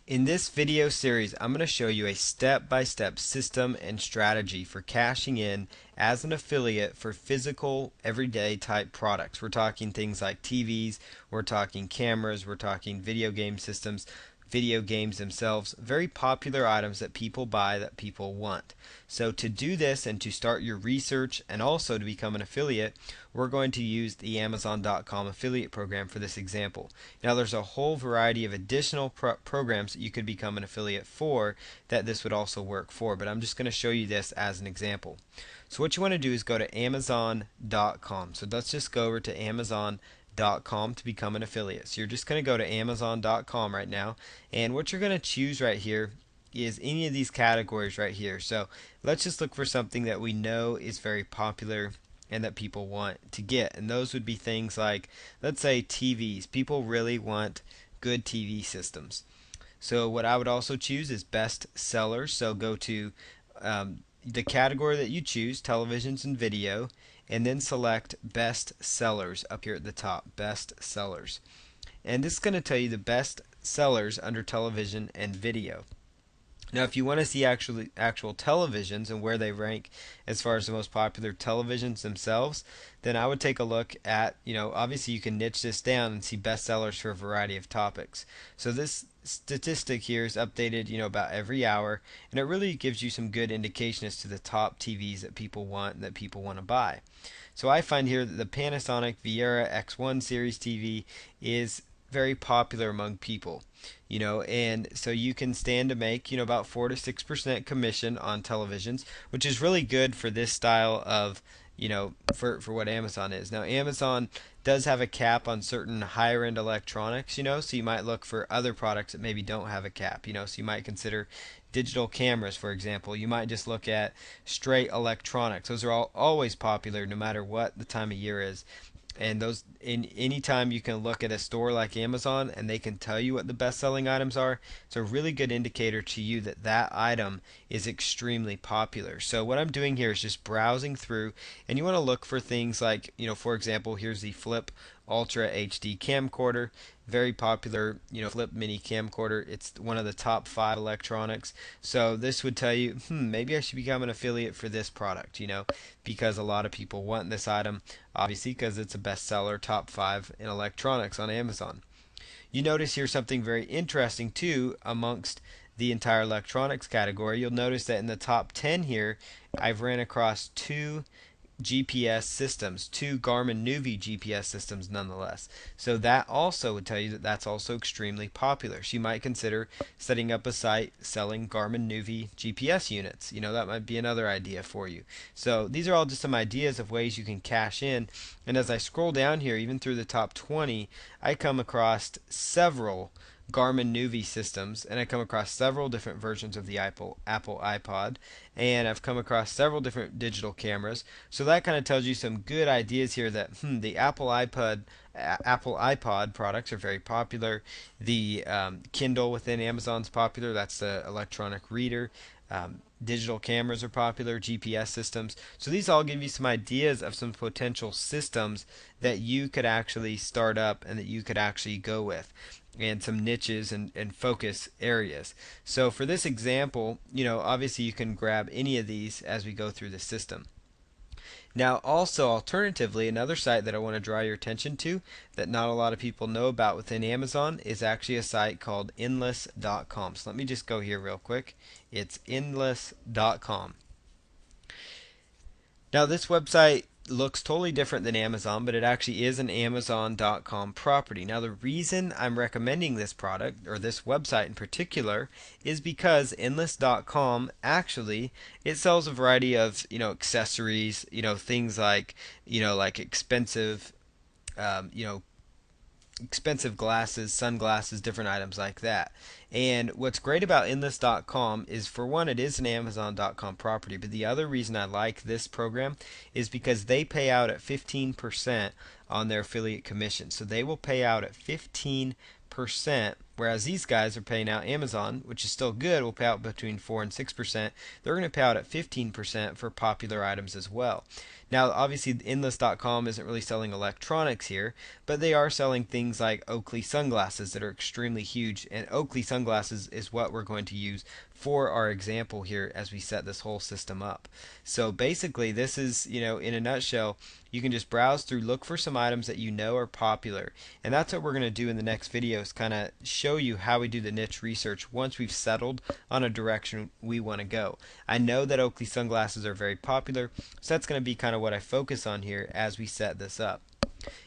In this video series, I'm going to show you a step-by-step system and strategy for cashing in as an affiliate for physical, everyday type products. We're talking things like TVs, we're talking cameras, we're talking video game systems, video games themselves, very popular items that people buy that people want. So to do this and to start your research and also to become an affiliate, we're going to use the Amazon.com affiliate program for this example. Now there's a whole variety of additional programs that you could become an affiliate for that this would also work for, but I'm just going to show you this as an example. So what you want to do is go to Amazon.com. So let's just go over to Amazon.com to become an affiliate. So you're just going to go to Amazon.com right now, and what you're going to choose right here is any of these categories right here. So let's just look for something that we know is very popular and that people want to get, and those would be things like, let's say, TVs. People really want good TV systems. So what I would also choose is best sellers. So go to the category that you choose, televisions and video, and then select best sellers up here at the top, best sellers. And this is going to tell you the best sellers under television and video. Now if you want to see actual televisions and where they rank as far as the most popular televisions themselves, then I would take a look at, obviously you can niche this down and see bestsellers for a variety of topics. So this statistic here is updated, about every hour, and it really gives you some good indication as to the top TVs that people want and that people want to buy. So I find here that the Panasonic Viera X1 series TV is very popular among people, and so you can stand to make, about 4 to 6% commission on televisions, which is really good for this style of, for what Amazon is. Now Amazon does have a cap on certain higher end electronics, so you might look for other products that maybe don't have a cap, so you might consider digital cameras, for example. You might just look at straight electronics. Those are always popular no matter what the time of year is. And those, in any time you can look at a store like Amazon and they can tell you what the best selling items are, it's a really good indicator to you that that item is extremely popular. So what I'm doing here is just browsing through, and you want to look for things like, for example, here's the Flip Ultra HD camcorder, very popular, Flip mini camcorder. It's one of the top 5 electronics. So this would tell you, maybe I should become an affiliate for this product, because a lot of people want this item, obviously because it's a bestseller, top 5 in electronics on Amazon. You notice here something very interesting too amongst the entire electronics category. You'll notice that in the top 10 here, I've ran across 2 GPS systems, 2 Garmin Nuvi GPS systems nonetheless. So that also would tell you that that's also extremely popular. So you might consider setting up a site selling Garmin Nuvi GPS units. That might be another idea for you. So these are all just some ideas of ways you can cash in. And as I scroll down here, even through the top 20, I come across several Garmin Nuvi systems, and I come across several different versions of the Apple iPod, and I've come across several different digital cameras. So that kind of tells you some good ideas here that the Apple iPod products are very popular. The Kindle within Amazon's popular. That's the electronic reader. Digital cameras are popular, GPS systems. So these all give you some ideas of some potential systems that you could actually start up and that you could actually go with, and some niches and focus areas. So for this example, obviously you can grab any of these as we go through the system. Now also, alternatively, another site that I want to draw your attention to that not a lot of people know about within Amazon is actually a site called endless.com. So let me just go here real quick. It's endless.com. Now this website looks totally different than Amazon, but it actually is an Amazon.com property. Now the reason I'm recommending this product, or this website in particular, is because Endless.com actually, it sells a variety of accessories, things like like expensive expensive glasses, sunglasses, different items like that. And what's great about Endless.com is, for one, it is an Amazon.com property, but the other reason I like this program is because they pay out at 15% on their affiliate commission. So they will pay out at 15% Whereas these guys are paying out, Amazon, which is still good, will pay out between 4 and 6%. They're going to pay out at 15% for popular items as well. Now, obviously, Endless.com isn't really selling electronics here, but they are selling things like Oakley sunglasses that are extremely huge. And Oakley sunglasses is what we're going to use for our example here as we set this whole system up. So basically, this is, in a nutshell, you can just browse through, look for some items that you know are popular. And that's what we're going to do in the next video, is kind of show you how we do the niche research once we've settled on a direction we want to go. I know that Oakley sunglasses are very popular, so that's going to be kind of what I focus on here as we set this up.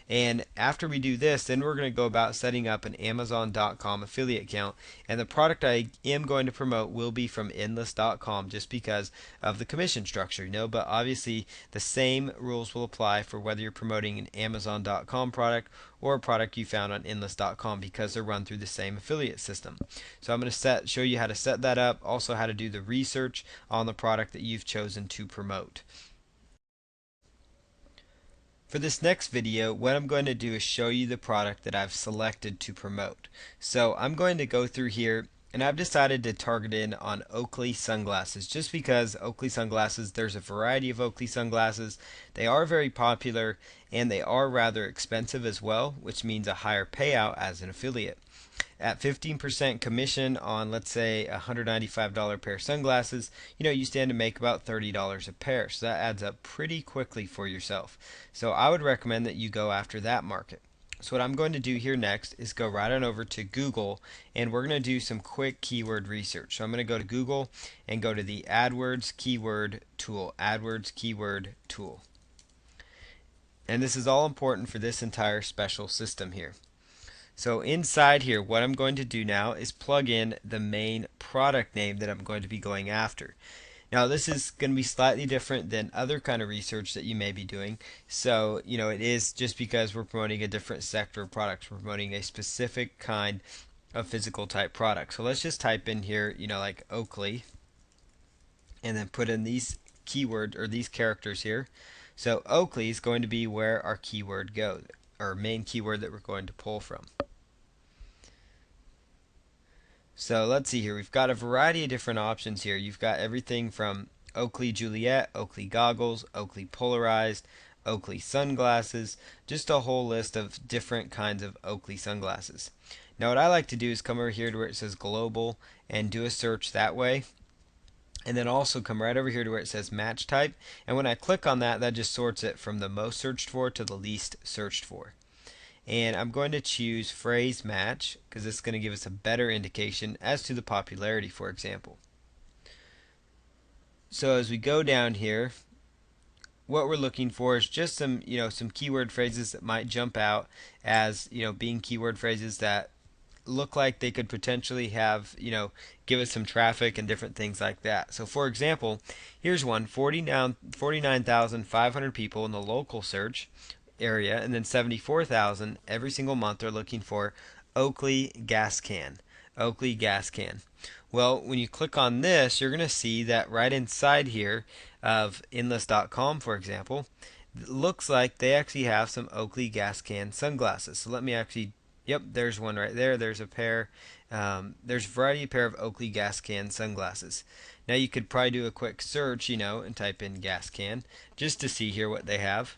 And after we do this, then we're going to go about setting up an Amazon.com affiliate account. And the product I am going to promote will be from Endless.com just because of the commission structure. But obviously the same rules will apply for whether you're promoting an Amazon.com product or a product you found on Endless.com, because they're run through the same affiliate system. So I'm going to show you how to set that up, also how to do the research on the product that you've chosen to promote. For this next video, what I'm going to do is show you the product that I've selected to promote. So I'm going to go through here, and I've decided to target in on Oakley sunglasses, just because Oakley sunglasses, there's a variety of Oakley sunglasses. They are very popular, and they are rather expensive as well, which means a higher payout as an affiliate. At 15% commission on, let's say, a $195 pair of sunglasses, you stand to make about $30 a pair. So that adds up pretty quickly for yourself. So I would recommend that you go after that market. So what I'm going to do here next is go right on over to Google, and we're going to do some quick keyword research. So I'm going to go to Google and go to the AdWords keyword tool. AdWords keyword tool. And this is all important for this entire special system here. So inside here, what I'm going to do now is plug in the main product name that I'm going to be going after. Now this is going to be slightly different than other kind of research that you may be doing. So, it is just because we're promoting a different sector of products. We're promoting a specific kind of physical type product. So let's just type in here, like Oakley, and then put in these keywords or these characters here. So Oakley is going to be where our keyword goes, our main keyword that we're going to pull from. So let's see here. We've got a variety of different options here. You've got everything from Oakley Juliet, Oakley goggles, Oakley polarized, Oakley sunglasses, just a whole list of different kinds of Oakley sunglasses. Now what I like to do is come over here to where it says global and do a search that way. And then also come right over here to where it says match type. And when I click on that, that just sorts it from the most searched for to the least searched for. And I'm going to choose phrase match because it's going to give us a better indication as to the popularity, for example. So as we go down here, what we're looking for is just some, some keyword phrases that might jump out as, being keyword phrases that look like they could potentially have, give us some traffic and different things like that. So for example, here's one, 49,500 people in the local search area, and then 74,000 every single month are looking for Oakley gas can. Oakley gas can. Well, when you click on this, you're going to see that right inside here of Endless.com, for example, it looks like they actually have some Oakley gas can sunglasses. So let me actually, yep, there's one right there. There's a pair. There's a variety of pair of Oakley gas can sunglasses. Now you could probably do a quick search, and type in gas can just to see here what they have.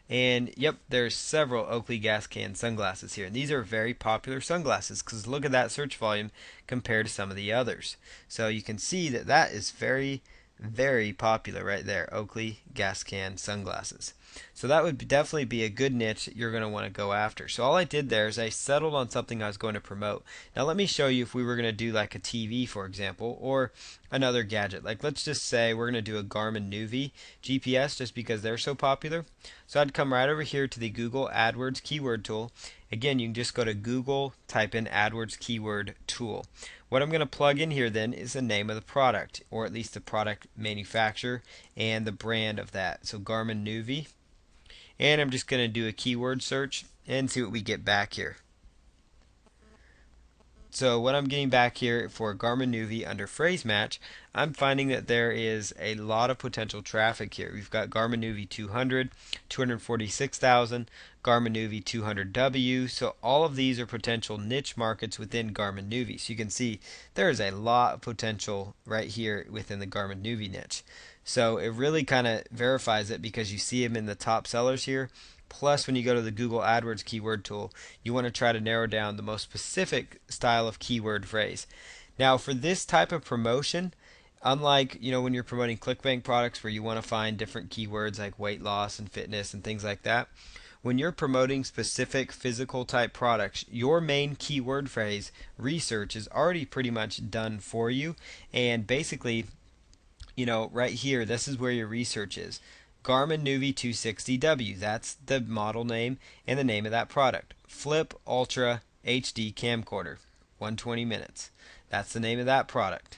And yep, there's several Oakley gas can sunglasses here. And these are very popular sunglasses because look at that search volume compared to some of the others. So you can see that that is very, very popular right there. Oakley gas can sunglasses. So that would definitely be a good niche that you're going to want to go after. So all I did there is I settled on something I was going to promote. Now let me show you if we were going to do like a TV, for example, or another gadget. Like let's just say we're going to do a Garmin Nuvi GPS just because they're so popular. So I'd come right over here to the Google AdWords keyword tool. Again, you can just go to Google, type in AdWords keyword tool. What I'm going to plug in here then is the name of the product, or at least the product manufacturer and the brand of that. So Garmin Nuvi. And I'm just going to do a keyword search and see what we get back here. So when I'm getting back here for Garmin Nuvi under phrase match, I'm finding that there is a lot of potential traffic here. We've got Garmin Nuvi 200, 246,000, Garmin Nuvi 200W. So all of these are potential niche markets within Garmin Nuvi. So you can see there is a lot of potential right here within the Garmin Nuvi niche. So it really kind of verifies it because you see them in the top sellers here. Plus, when you go to the Google AdWords keyword tool, you want to try to narrow down the most specific style of keyword phrase. Now, for this type of promotion, unlike when you're promoting ClickBank products where you want to find different keywords like weight loss and fitness and things like that, when you're promoting specific physical type products, your main keyword phrase research is already pretty much done for you. And basically, right here, this is where your research is. Garmin Nuvi 260W, that's the model name and the name of that product. Flip Ultra HD camcorder, 120 minutes. That's the name of that product.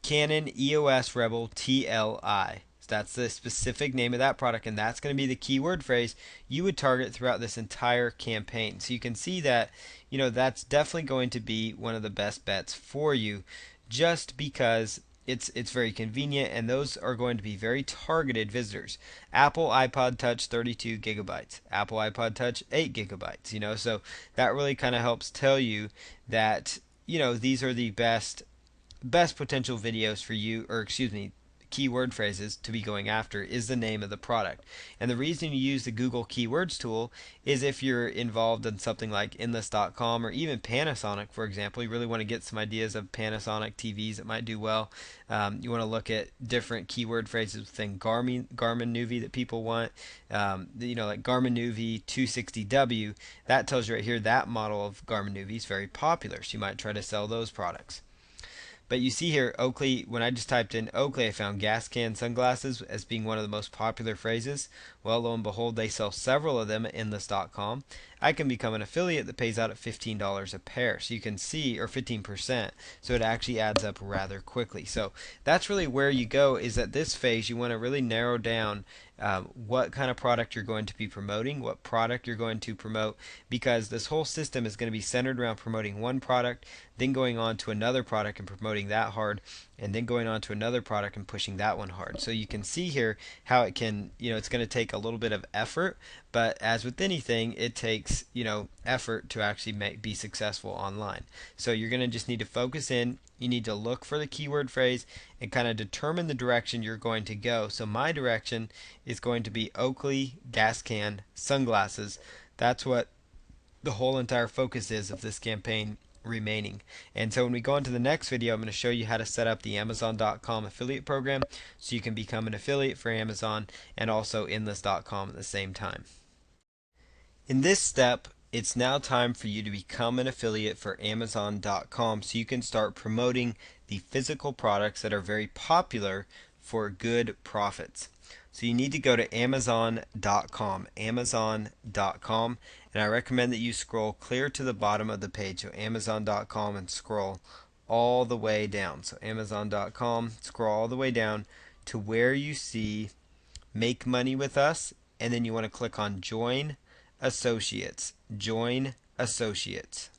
Canon EOS Rebel TLI. That's the specific name of that product, and that's going to be the keyword phrase you would target throughout this entire campaign. So you can see that, that's definitely going to be one of the best bets for you, just because it's very convenient, and those are going to be very targeted visitors. Apple iPod Touch 32 gigabytes, Apple iPod Touch 8 gigabytes, so that really kind of helps tell you that, these are the best potential videos for you, or excuse me, keyword phrases to be going after is the name of the product. And the reason you use the Google Keywords tool is if you're involved in something like Enlist.com or even Panasonic, for example. You really want to get some ideas of Panasonic TVs that might do well. You want to look at different keyword phrases within Garmin Nuvi that people want. Like Garmin Nuvi 260W, that tells you right here that model of Garmin Nuvi is very popular, so you might try to sell those products. But you see here, Oakley, when I just typed in Oakley, I found gas can sunglasses as being one of the most popular phrases. Well, lo and behold, they sell several of them at Enlist.com. I can become an affiliate that pays out at $15 a pair. So you can see, or 15%. So it actually adds up rather quickly. So that's really where you go, is at this phase, you want to really narrow down what kind of product you're going to be promoting, what product you're going to promote, because this whole system is going to be centered around promoting one product, then going on to another product and promoting that hard, and then going on to another product and pushing that one hard. So you can see here how it can, it's going to take a little bit of effort, but as with anything, it takes, effort to actually be successful online. So you're going to just need to focus in. You need to look for the keyword phrase and kind of determine the direction you're going to go. So my direction is going to be Oakley gas can sunglasses. That's what the whole entire focus is of this campaign remaining. And so when we go on to the next video, I'm going to show you how to set up the Amazon.com affiliate program so you can become an affiliate for Amazon and also Enlist.com at the same time. In this step, it's now time for you to become an affiliate for Amazon.com so you can start promoting the physical products that are very popular for good profits. So you need to go to Amazon.com, Amazon.com, and I recommend that you scroll clear to the bottom of the page, so Amazon.com, and scroll all the way down. So Amazon.com, scroll all the way down to where you see Make Money with Us, and then you want to click on Join Associates. Join Associates.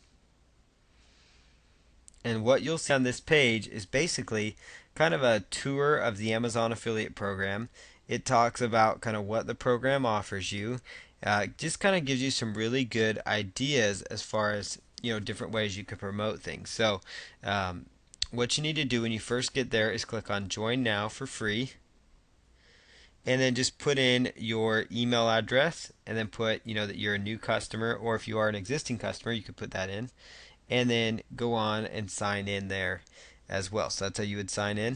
And what you'll see on this page is basically kind of a tour of the Amazon affiliate program. It talks about kind of what the program offers you. Just kind of gives you some really good ideas as far as different ways you could promote things. So what you need to do when you first get there is click on Join Now for free, and then just put in your email address, and then put that you're a new customer, or if you are an existing customer you could put that in, and then go on and sign in there as well. So that's how you would sign in.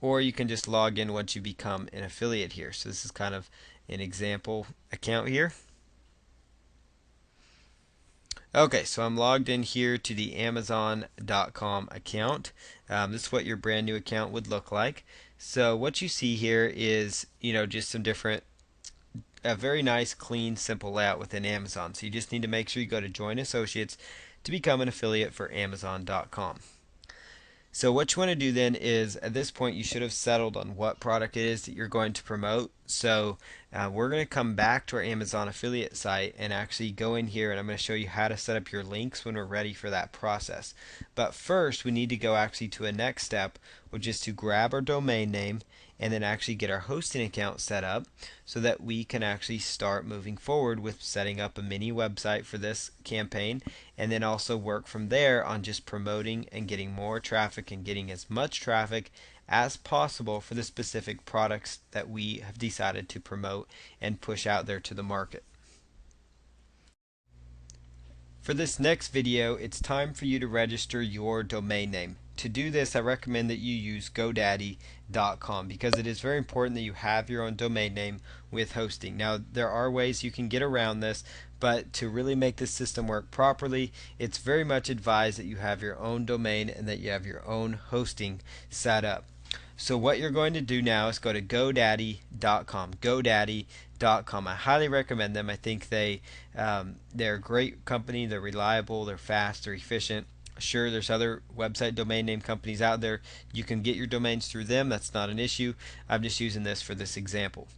Or you can just log in once you become an affiliate here. So this is kind of an example account here. Okay, so I'm logged in here to the Amazon.com account. This is what your brand new account would look like. So what you see here is, just some different, a very nice, clean, simple layout within Amazon. So you just need to make sure you go to Join Associates to become an affiliate for Amazon.com. So what you want to do then is, at this point, you should have settled on what product it is that you're going to promote. So We're going to come back to our Amazon affiliate site and actually go in here, and I'm going to show you how to set up your links when we're ready for that process. But first we need to go actually to a next step, which is to grab our domain name and then actually get our hosting account set up so that we can actually start moving forward with setting up a mini website for this campaign, and then also work from there on just promoting and getting more traffic and getting as much traffic as possible for the specific products that we have decided to promote and push out there to the market. For this next video, it's time for you to register your domain name. To do this, I recommend that you use GoDaddy.com because it is very important that you have your own domain name with hosting. Now, there are ways you can get around this, but to really make this system work properly, it's very much advised that you have your own domain and that you have your own hosting set up. So what you're going to do now is go to GoDaddy.com. GoDaddy.com. I highly recommend them. I think they're a great company. They're reliable. They're fast. They're efficient. Sure, there's other website domain name companies out there. You can get your domains through them. That's not an issue. I'm just using this for this example.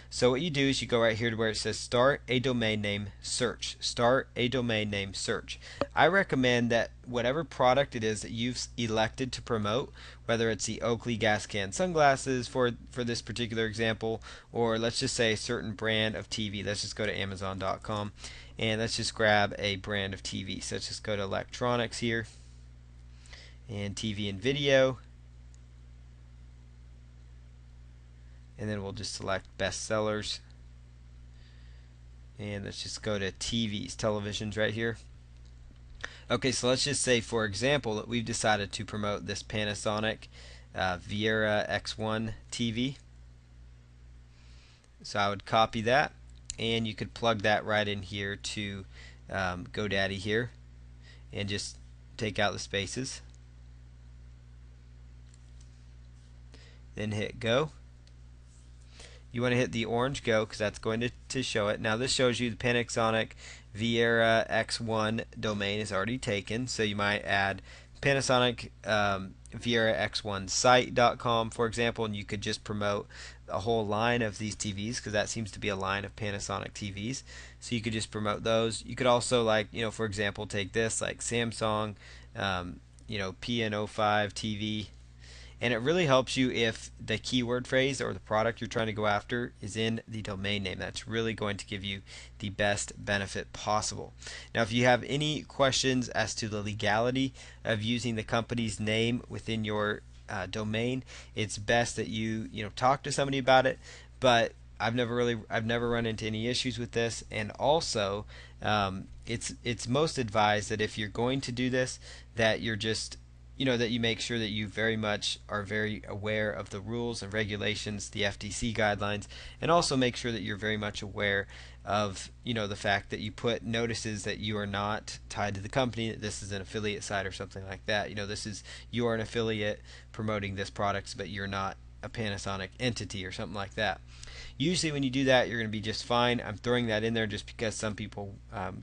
So what you do is you go right here to where it says start a domain name search. Start a domain name search. I recommend that whatever product it is that you've elected to promote, whether it's the Oakley gas can sunglasses for this particular example, or let's just say a certain brand of TV. Let's just go to Amazon.com and let's just grab a brand of TV. So let's just go to electronics here and TV and video, and then we'll just select best sellers, and let's just go to TVs, televisions right here. Okay, so let's just say for example that we've decided to promote this Panasonic Viera X1 TV. So I would copy that, and you could plug that right in here to GoDaddy here and just take out the spaces, then hit go. You want to hit the orange go because that's going to show it. Now this shows you the Panasonic Viera X1 domain is already taken, so you might add Panasonic Viera X1 site.com, for example, and you could just promote a whole line of these TVs because that seems to be a line of Panasonic TVs. So you could just promote those. You could also, like, for example, take this like Samsung PN05 TV. And it really helps you if the keyword phrase or the product you're trying to go after is in the domain name. That's really going to give you the best benefit possible. Now, if you have any questions as to the legality of using the company's name within your domain, it's best that you talk to somebody about it. But I've never run into any issues with this, and also it's most advised that if you're going to do this, that you're just that you make sure that you very much are very aware of the rules and regulations, the FTC guidelines, and also make sure that you're very much aware of the fact that you put notices that you are not tied to the company, that this is an affiliate site or something like that. You are an affiliate promoting this product, but you're not a Panasonic entity or something like that. Usually when you do that, you're going to be just fine. I'm throwing that in there just because some people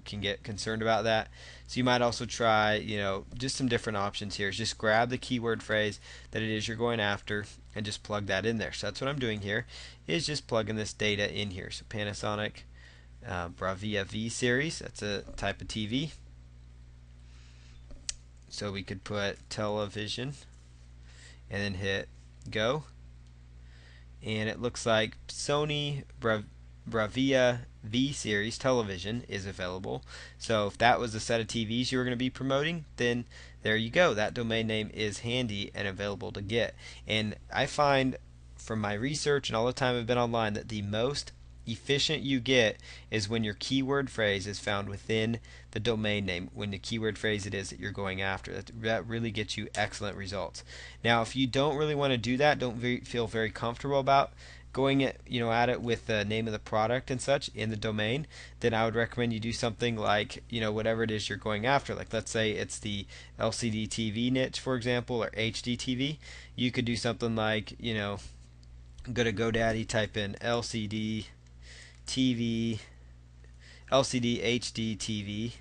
can get concerned about that. So you might also try, just some different options here. Just grab the keyword phrase that it is you're going after and just plug that in there. So that's what I'm doing here, is just plugging this data in here. So Panasonic Bravia V series, that's a type of TV. So we could put television and then hit go. And it looks like Sony Bravia V series television is available. So if that was the set of TVs you were going to be promoting, then there you go. That domain name is handy and available to get. And I find from my research and all the time I've been online that the most efficient you get is when your keyword phrase is found within the domain name, when the keyword phrase it is that you're going after. That really gets you excellent results. Now, if you don't really want to do that, don't feel very comfortable about going at it with the name of the product and such in the domain, then I would recommend you do something like whatever it is you're going after. Like, let's say it's the LCD TV niche, for example, or HD TV. You could do something like go to GoDaddy, type in LCD TV, LCD HD TV,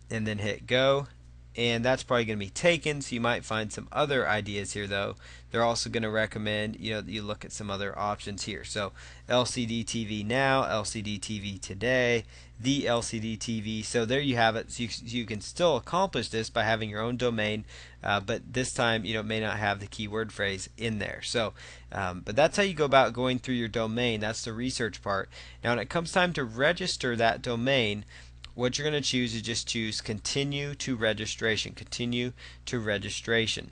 and then hit go. and that's probably going to be taken, so you might find some other ideas here though. They're also going to recommend that you look at some other options here. So LCD TV now, LCD TV today, the LCD TV. So there you have it. So you can still accomplish this by having your own domain, but this time it may not have the keyword phrase in there. So but that's how you go about going through your domain. That's the research part. Now when it comes time to register that domain, what you're going to choose is just choose continue to registration. Continue to registration.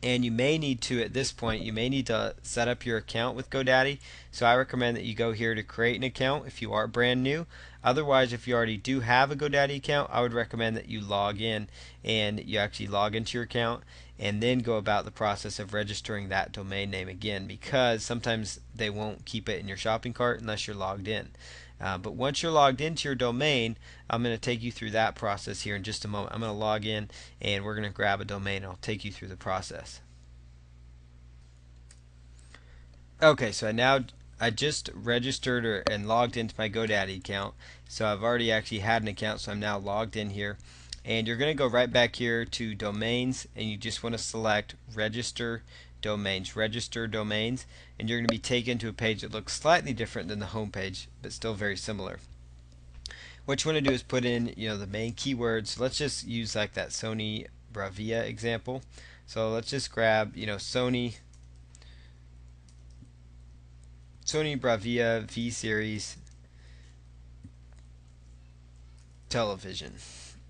And you may need to, at this point, you may need to set up your account with GoDaddy. So I recommend that you go here to create an account if you are brand new. Otherwise, if you already do have a GoDaddy account, I would recommend that you log in and you actually log into your account and then go about the process of registering that domain name again, because sometimes they won't keep it in your shopping cart unless you're logged in. But once you're logged into your domain, I'm going to take you through that process here in just a moment. I'm going to log in and we're going to grab a domain. I'll take you through the process. Okay, so I just registered and logged into my GoDaddy account. So I've already actually had an account, so I'm now logged in here. And you're going to go right back here to domains, and you just want to select register domains, and you're going to be taken to a page that looks slightly different than the home page, but still very similar. What you want to do is put in the main keywords. Let's just use like that Sony Bravia example. So let's just grab Sony Bravia V series television,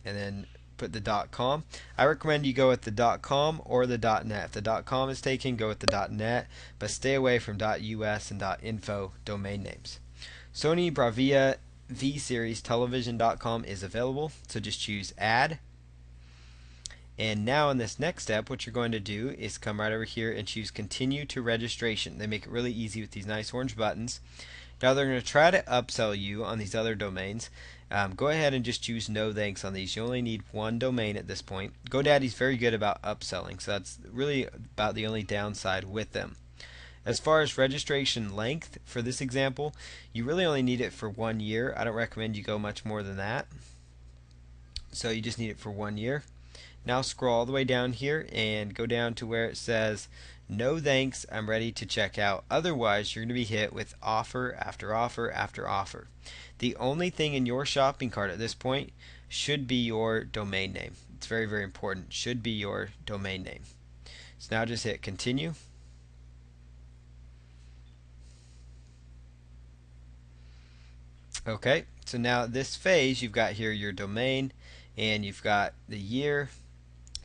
and then put the .com. I recommend you go with the .com or the .net. If the .com is taken, go with the .net, but stay away from .us and .info domain names. Sony Bravia V series television.com is available, so just choose add. And now in this next step, what you're going to do is come right over here and choose continue to registration. They make it really easy with these nice orange buttons. Now they're going to try to upsell you on these other domains. Go ahead and just choose no thanks on these. You only need one domain at this point. GoDaddy's very good about upselling, so that's really about the only downside with them. As far as registration length for this example, you really only need it for 1 year. I don't recommend you go much more than that. So you just need it for 1 year. Now scroll all the way down here and go down to where it says no thanks, I'm ready to check out. Otherwise, you're going to be hit with offer after offer after offer. The only thing in your shopping cart at this point should be your domain name. It's very, very important. Should be your domain name. So now just hit continue. Okay, so now this phase, you've got here your domain and you've got the year,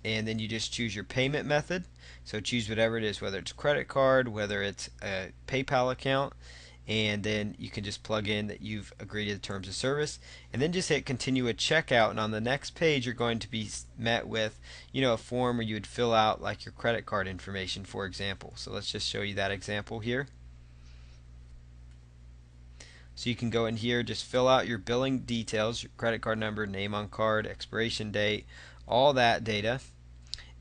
and then you just choose your payment method. So choose whatever it is, whether it's credit card, whether it's a PayPal account, and then you can just plug in that you've agreed to the terms of service, and then just hit continue at checkout. And on the next page, you're going to be met with a form where you would fill out like your credit card information, for example. So let's just show you that example here. So you can go in here, just fill out your billing details, your credit card number, name on card, expiration date, all that data,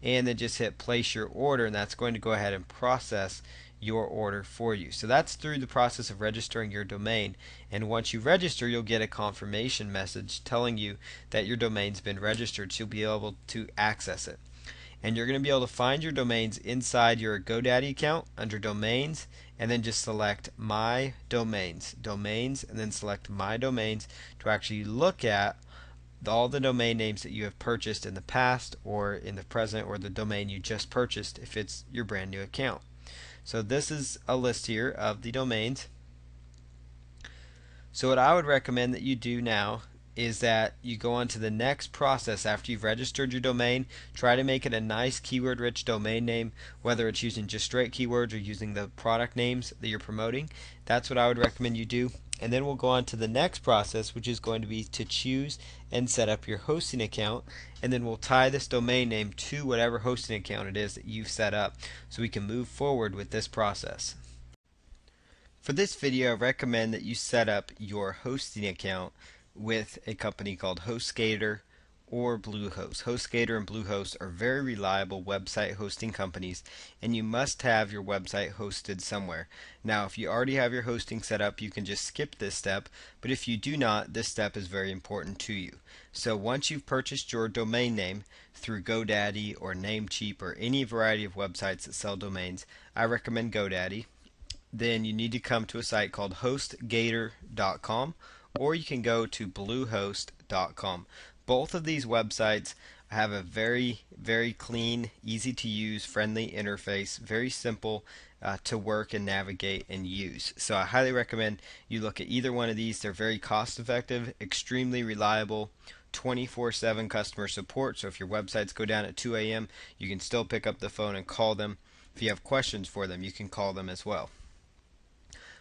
and then just hit place your order, and that's going to go ahead and process your order for you. So that's through the process of registering your domain, and once you register, you'll get a confirmation message telling you that your domain's been registered, so you'll be able to access it. And you're going to be able to find your domains inside your GoDaddy account under domains, and then just select my domains, and then select my domains to actually look at all the domain names that you have purchased in the past or in the present, or the domain you just purchased if it's your brand new account. So this is a list here of the domains. So what I would recommend that you do now is that you go on to the next process after you've registered your domain. Try to make it a nice keyword rich domain name, whether it's using just straight keywords or using the product names that you're promoting. That's what I would recommend you do. And then we'll go on to the next process, which is going to be to choose and set up your hosting account, and then we'll tie this domain name to whatever hosting account it is that you've set up so we can move forward with this process. For this video, I recommend that you set up your hosting account with a company called HostGator or Bluehost. HostGator and Bluehost are very reliable website hosting companies, and you must have your website hosted somewhere. Now, if you already have your hosting set up, you can just skip this step, but if you do not, this step is very important to you. So once you've purchased your domain name through GoDaddy or Namecheap or any variety of websites that sell domains, I recommend GoDaddy. Then you need to come to a site called hostgator.com, or you can go to bluehost.com. Both of these websites have a very clean, easy to use, friendly interface, very simple to work and navigate and use. So I highly recommend you look at either one of these. They're very cost effective, extremely reliable, 24/7 customer support. So if your websites go down at 2 a.m., you can still pick up the phone and call them. If you have questions for them, you can call them as well.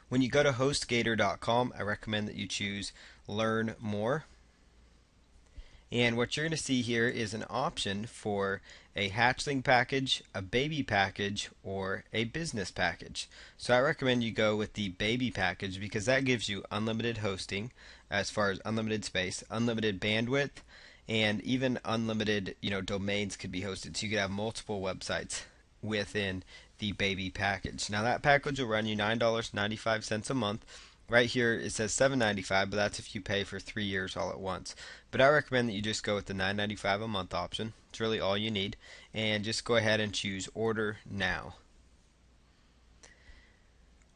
When you go to hostgator.com, I recommend that you choose Learn More. And what you're going to see here is an option for a hatchling package, a baby package, or a business package. So I recommend you go with the baby package because that gives you unlimited hosting as far as unlimited space, unlimited bandwidth, and even unlimited, domains could be hosted. So you could have multiple websites within the baby package. Now that package will run you $9.95 a month. Right here it says $7.95, but that's if you pay for 3 years all at once. But I recommend that you just go with the $9.95 a month option. It's really all you need. And just go ahead and choose Order Now.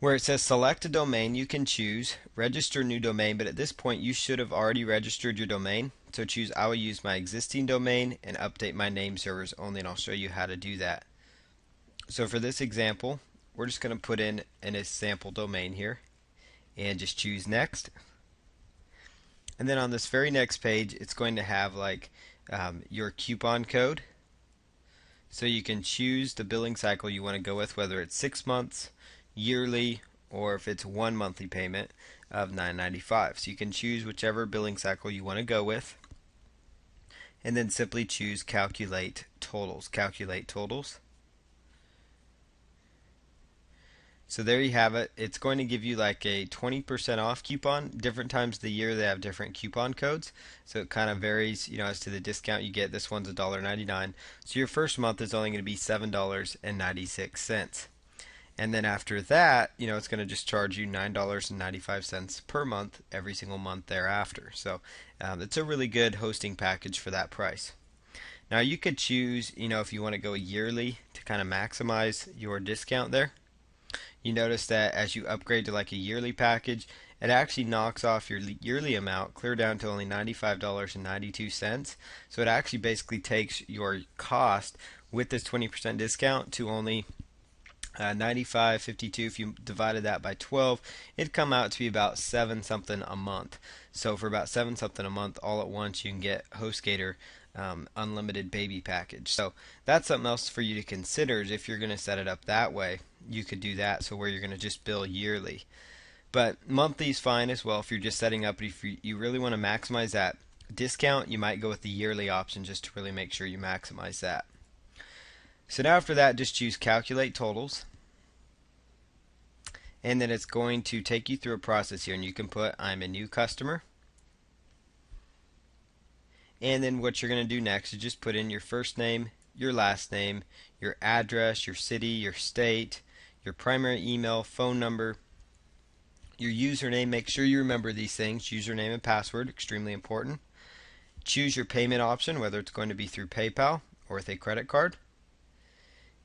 Where it says select a domain, you can choose register new domain, but at this point you should have already registered your domain. So choose I will use my existing domain and update my name servers only, and I'll show you how to do that. So for this example, we're just going to put in a sample domain here and just choose next. And then on this very next page, it's going to have your coupon code. So you can choose the billing cycle you want to go with, whether it's 6 months, yearly, or if it's one monthly payment of $9.95. So you can choose whichever billing cycle you want to go with. And then simply choose Calculate Totals. Calculate Totals. So there you have it. It's going to give you like a 20% off coupon. Different times of the year they have different coupon codes. So it kind of varies, as to the discount you get. This one's $1.99. So your first month is only going to be $7.96. And then after that, it's going to just charge you $9.95 per month every single month thereafter. So it's a really good hosting package for that price. Now you could choose, if you want to go yearly to kind of maximize your discount there. You notice that as you upgrade to like a yearly package, it actually knocks off your yearly amount clear down to only $95.92. So it actually basically takes your cost with this 20% discount to only $95.52. If you divided that by 12, it'd come out to be about 7 something a month. So for about 7 something a month all at once, you can get HostGator unlimited baby package. So that's something else for you to consider. Is if you're going to set it up that way, you could do that. So where you're going to just bill yearly, but monthly is fine as well if you're just setting up. If you really want to maximize that discount, you might go with the yearly option just to really make sure you maximize that. So now after that, just choose Calculate Totals, and then it's going to take you through a process here, and you can put I'm a new customer. And then what you're going to do next is just put in your first name, your last name, your address, your city, your state, your primary email, phone number, your username. Make sure you remember these things. Username and password, extremely important. Choose your payment option, whether it's going to be through PayPal or with a credit card.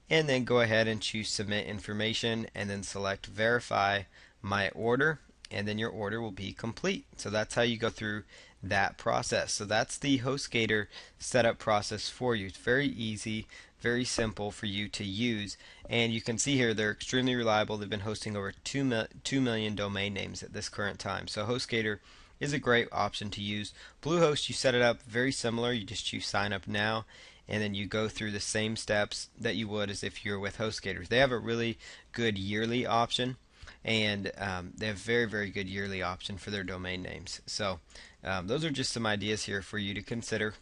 And then go ahead and choose Submit Information, and then select Verify My Order, and then your order will be complete. So that's how you go through that process. So that's the HostGator setup process for you. It's very easy, very simple for you to use, and you can see here they're extremely reliable. They've been hosting over 2 million domain names at this current time. So HostGator is a great option to use. Bluehost, you set it up very similar. You just choose Sign Up Now, and then you go through the same steps that you would as if you're with HostGator. They have a really good yearly option, and they have very good yearly option for their domain names. So those are just some ideas here for you to consider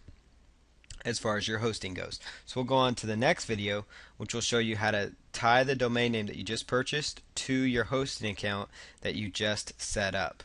as far as your hosting goes. So we'll go on to the next video, which will show you how to tie the domain name that you just purchased to your hosting account that you just set up.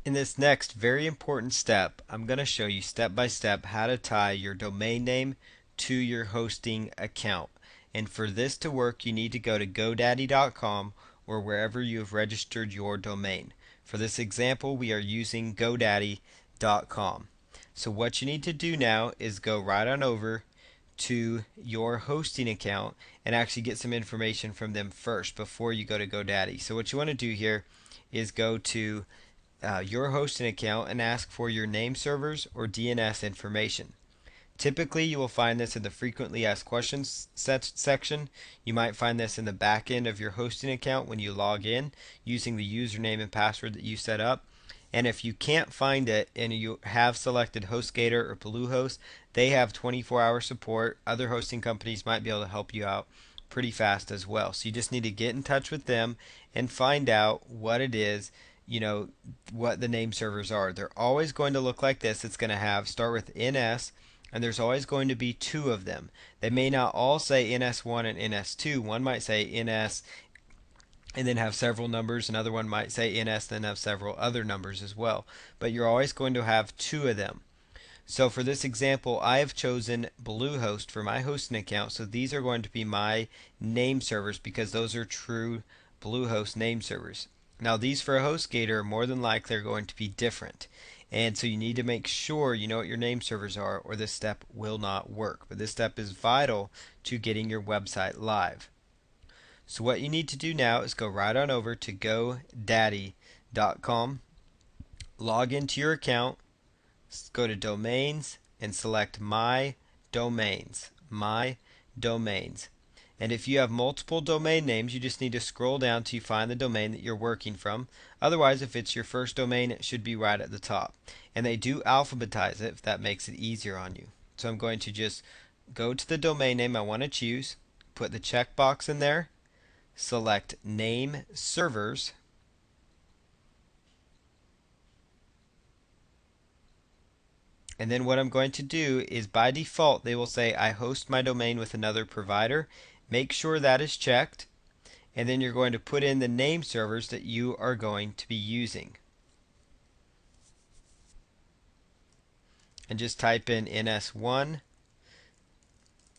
In this next very important step, I'm going to show you step by step how to tie your domain name to your hosting account. And for this to work, you need to go to GoDaddy.com or wherever you have registered your domain. For this example, we are using GoDaddy.com. So what you need to do now is go right on over to your hosting account and actually get some information from them first before you go to GoDaddy. So what you want to do here is go to your hosting account and ask for your name servers or DNS information. Typically, you will find this in the frequently asked questions section. You might find this in the back end of your hosting account when you log in using the username and password that you set up. And if you can't find it and you have selected HostGator or Bluehost, they have 24-hour support. Other hosting companies might be able to help you out pretty fast as well. So you just need to get in touch with them and find out what it is, what the name servers are. They're always going to look like this. It's going to start with NS, and there's always going to be two of them. They may not all say NS1 and NS2. One might say NS and then have several numbers. Another one might say NS then have several other numbers as well. But you're always going to have two of them. So for this example, I have chosen Bluehost for my hosting account. So these are going to be my name servers because those are true Bluehost name servers. Now these for HostGator are more than likely going to be different. And so you need to make sure you know what your name servers are or this step will not work. But this step is vital to getting your website live. So what you need to do now is go right on over to GoDaddy.com, log into your account, go to domains and select my domains. And if you have multiple domain names, you just need to scroll down till you find the domain that you're working from. Otherwise, if it's your first domain, it should be right at the top. And they do alphabetize it if that makes it easier on you. So I'm going to just go to the domain name I want to choose, put the checkbox in there, select name servers, and then what I'm going to do is by default they will say I host my domain with another provider. Make sure that is checked, and then you're going to put in the name servers that you are going to be using. And just type in NS1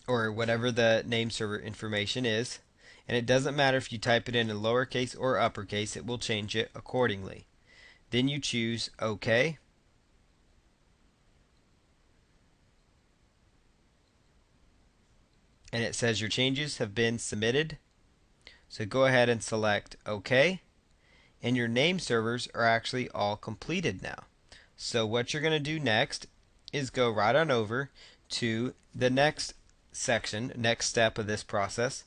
or whatever the name server information is. And it doesn't matter if you type it in lowercase or uppercase, it will change it accordingly. Then you choose OK. And it says your changes have been submitted. So go ahead and select OK. And your name servers are actually all completed now. So what you're going to do next is go right on over to the next section, next step of this process.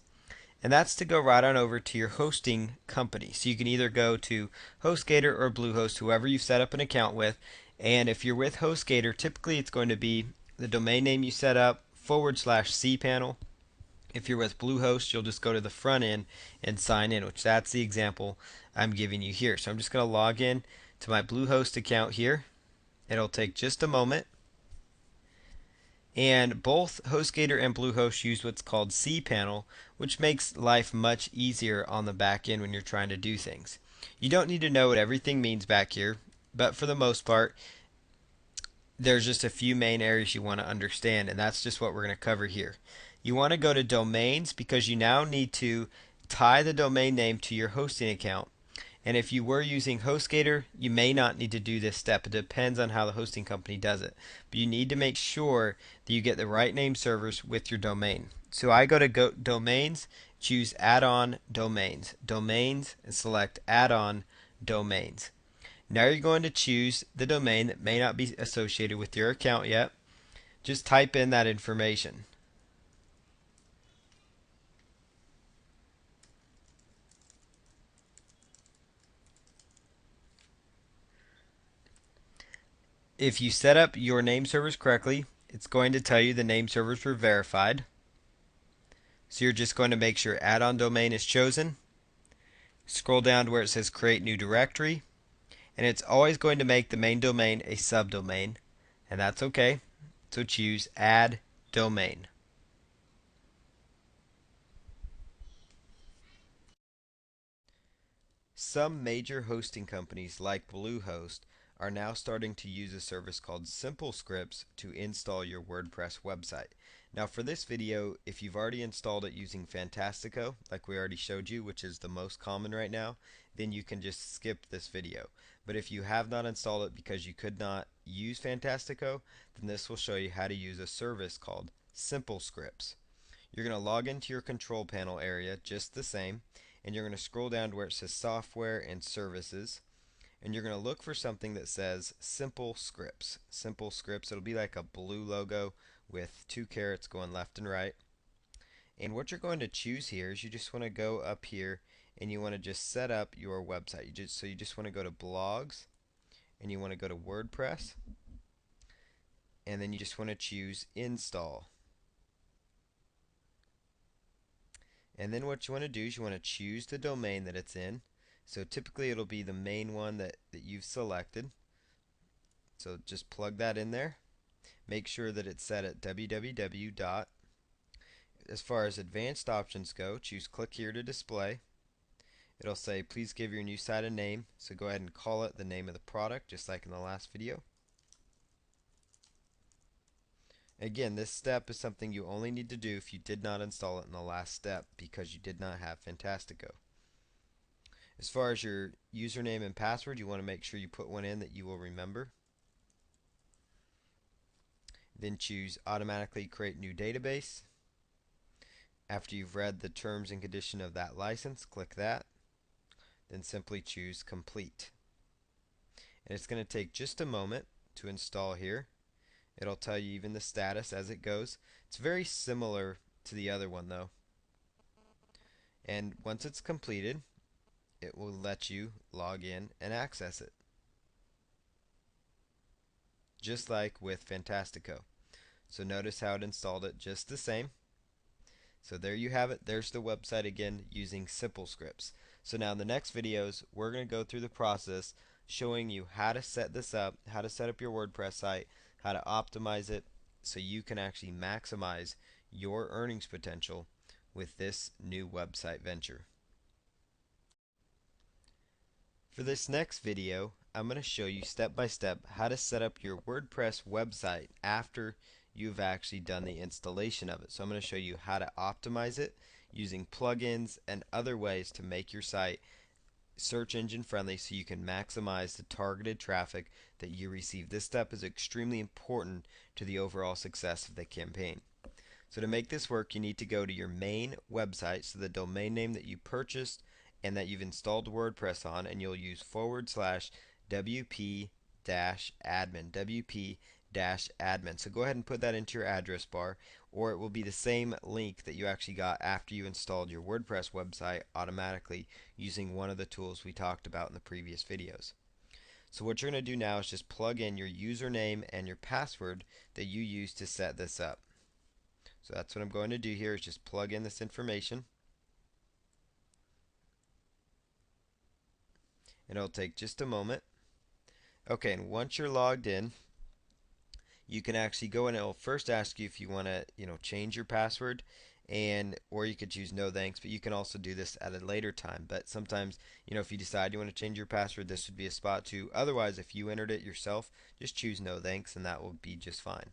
And that's to go right on over to your hosting company. So you can either go to HostGator or Bluehost, whoever you've set up an account with. And if you're with HostGator, typically it's going to be the domain name you set up /cPanel. If you're with Bluehost, you'll just go to the front end and sign in, which that's the example I'm giving you here. So I'm just going to log in to my Bluehost account here. It'll take just a moment. And both HostGator and Bluehost use what's called cPanel, which makes life much easier on the back end when you're trying to do things. You don't need to know what everything means back here, but for the most part, there's just a few main areas you want to understand, and that's just what we're going to cover here. You want to go to domains because you now need to tie the domain name to your hosting account. And if you were using HostGator, you may not need to do this step. It depends on how the hosting company does it. But you need to make sure that you get the right name servers with your domain. So I go to domains, choose add-on domains, and select add-on domains. Now you're going to choose the domain that may not be associated with your account yet. Just type in that information. If you set up your name servers correctly, it's going to tell you the name servers were verified. So you're just going to make sure add-on domain is chosen. Scroll down to where it says create new directory. And it's always going to make the main domain a subdomain. And that's okay. So choose add domain. Some major hosting companies like Bluehost are now starting to use a service called Simple Scripts to install your WordPress website. Now for this video, if you've already installed it using Fantastico, like we already showed you, which is the most common right now, then you can just skip this video. But if you have not installed it because you could not use Fantastico, then this will show you how to use a service called Simple Scripts. You're going to log into your control panel area just the same, and you're going to scroll down to where it says Software and Services, and you're going to look for something that says Simple Scripts. Simple Scripts, it'll be like a blue logo with two carrots going left and right. And what you're going to choose here is you just want to go up here and you want to just set up your website. You just want to go to Blogs, and you want to go to WordPress, and then you just want to choose Install. And then what you want to do is you want to choose the domain that it's in. So typically it'll be the main one that you've selected. So just plug that in there. Make sure that it's set at www. As far as advanced options go, choose click here to display. It'll say please give your new site a name. So go ahead and call it the name of the product, just like in the last video. Again, this step is something you only need to do if you did not install it in the last step because you did not have Fantastico. As far as your username and password, you want to make sure you put one in that you will remember. Then choose automatically create new database. After you've read the terms and condition of that license, click that. Then simply choose complete. And it's going to take just a moment to install here. It'll tell you even the status as it goes. It's very similar to the other one though. And once it's completed, it will let you log in and access it. Just like with Fantastico. So notice how it installed it just the same. So there you have it. There's the website again using Simple Scripts. So now in the next videos, we're going to go through the process showing you how to set this up, how to set up your WordPress site, how to optimize it so you can actually maximize your earnings potential with this new website venture. For this next video, I'm going to show you step by step how to set up your WordPress website after you've actually done the installation of it. So I'm going to show you how to optimize it using plugins and other ways to make your site search engine friendly so you can maximize the targeted traffic that you receive. This step is extremely important to the overall success of the campaign. So to make this work, you need to go to your main website, so the domain name that you purchased and that you've installed WordPress on, and you'll use /wp-admin, wp-admin. So go ahead and put that into your address bar, or it will be the same link that you actually got after you installed your WordPress website automatically using one of the tools we talked about in the previous videos. So what you're going to do now is just plug in your username and your password that you use to set this up. So that's what I'm going to do here, is just plug in this information. And it'll take just a moment. Okay, and once you're logged in, you can actually go in, and it'll first ask you if you want to, change your password, or you could choose no thanks, but you can also do this at a later time. But sometimes, if you decide you want to change your password, this would be a spot to. Otherwise, if you entered it yourself, just choose no thanks and that will be just fine.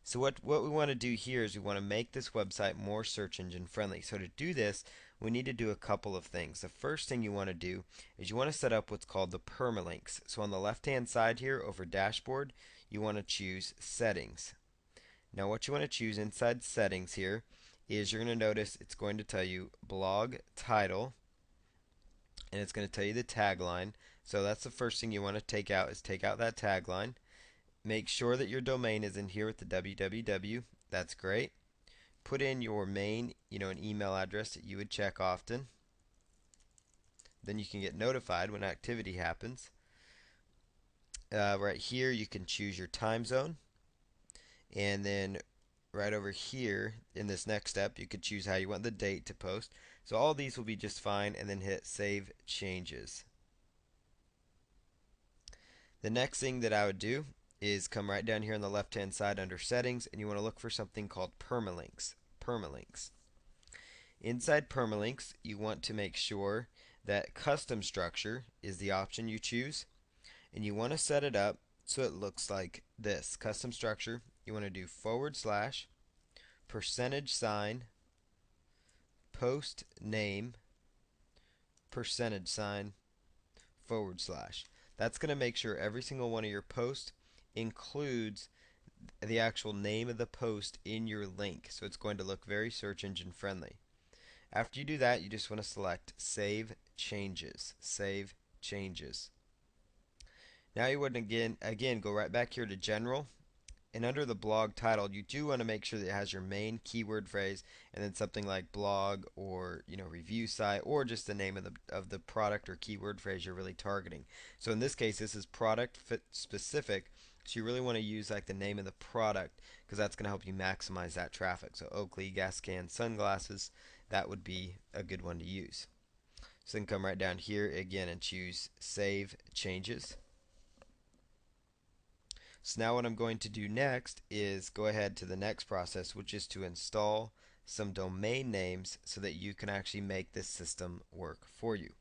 So what we want to do here is we want to make this website more search engine friendly. So to do this, we need to do a couple of things. The first thing you want to do is you want to set up what's called the permalinks. So on the left hand side here over dashboard, you want to choose settings. Now what you want to choose inside settings here is you're going to notice it's going to tell you blog title, and it's going to tell you the tagline. So that's the first thing you want to take out, is take out that tagline. Make sure that your domain is in here with the www. That's great. Put in your main, an email address that you would check often. Then you can get notified when activity happens. Right here you can choose your time zone. And then right over here in this next step you could choose how you want the date to post. So all these will be just fine, and then hit save changes. The next thing that I would do is come right down here on the left hand side under settings, and you want to look for something called permalinks. Inside permalinks, you want to make sure that custom structure is the option you choose, And you want to set it up so it looks like this. Custom structure, you want to do /, percentage sign, post name, percentage sign, /. That's going to make sure every single one of your posts includes the actual name of the post in your link. So it's going to look very search engine friendly. After you do that, you just want to select Save Changes. Save Changes. Now you would again go right back here to General, and under the blog title, you do want to make sure that it has your main keyword phrase and then something like blog or review site or just the name of the product or keyword phrase you're really targeting. So in this case, this is product fit specific. So you really want to use like the name of the product because that's going to help you maximize that traffic. So Oakley gas can sunglasses, that would be a good one to use. So then come right down here again and choose Save Changes. So now what I'm going to do next is go ahead to the next process, which is to install some domain names so that you can actually make this system work for you.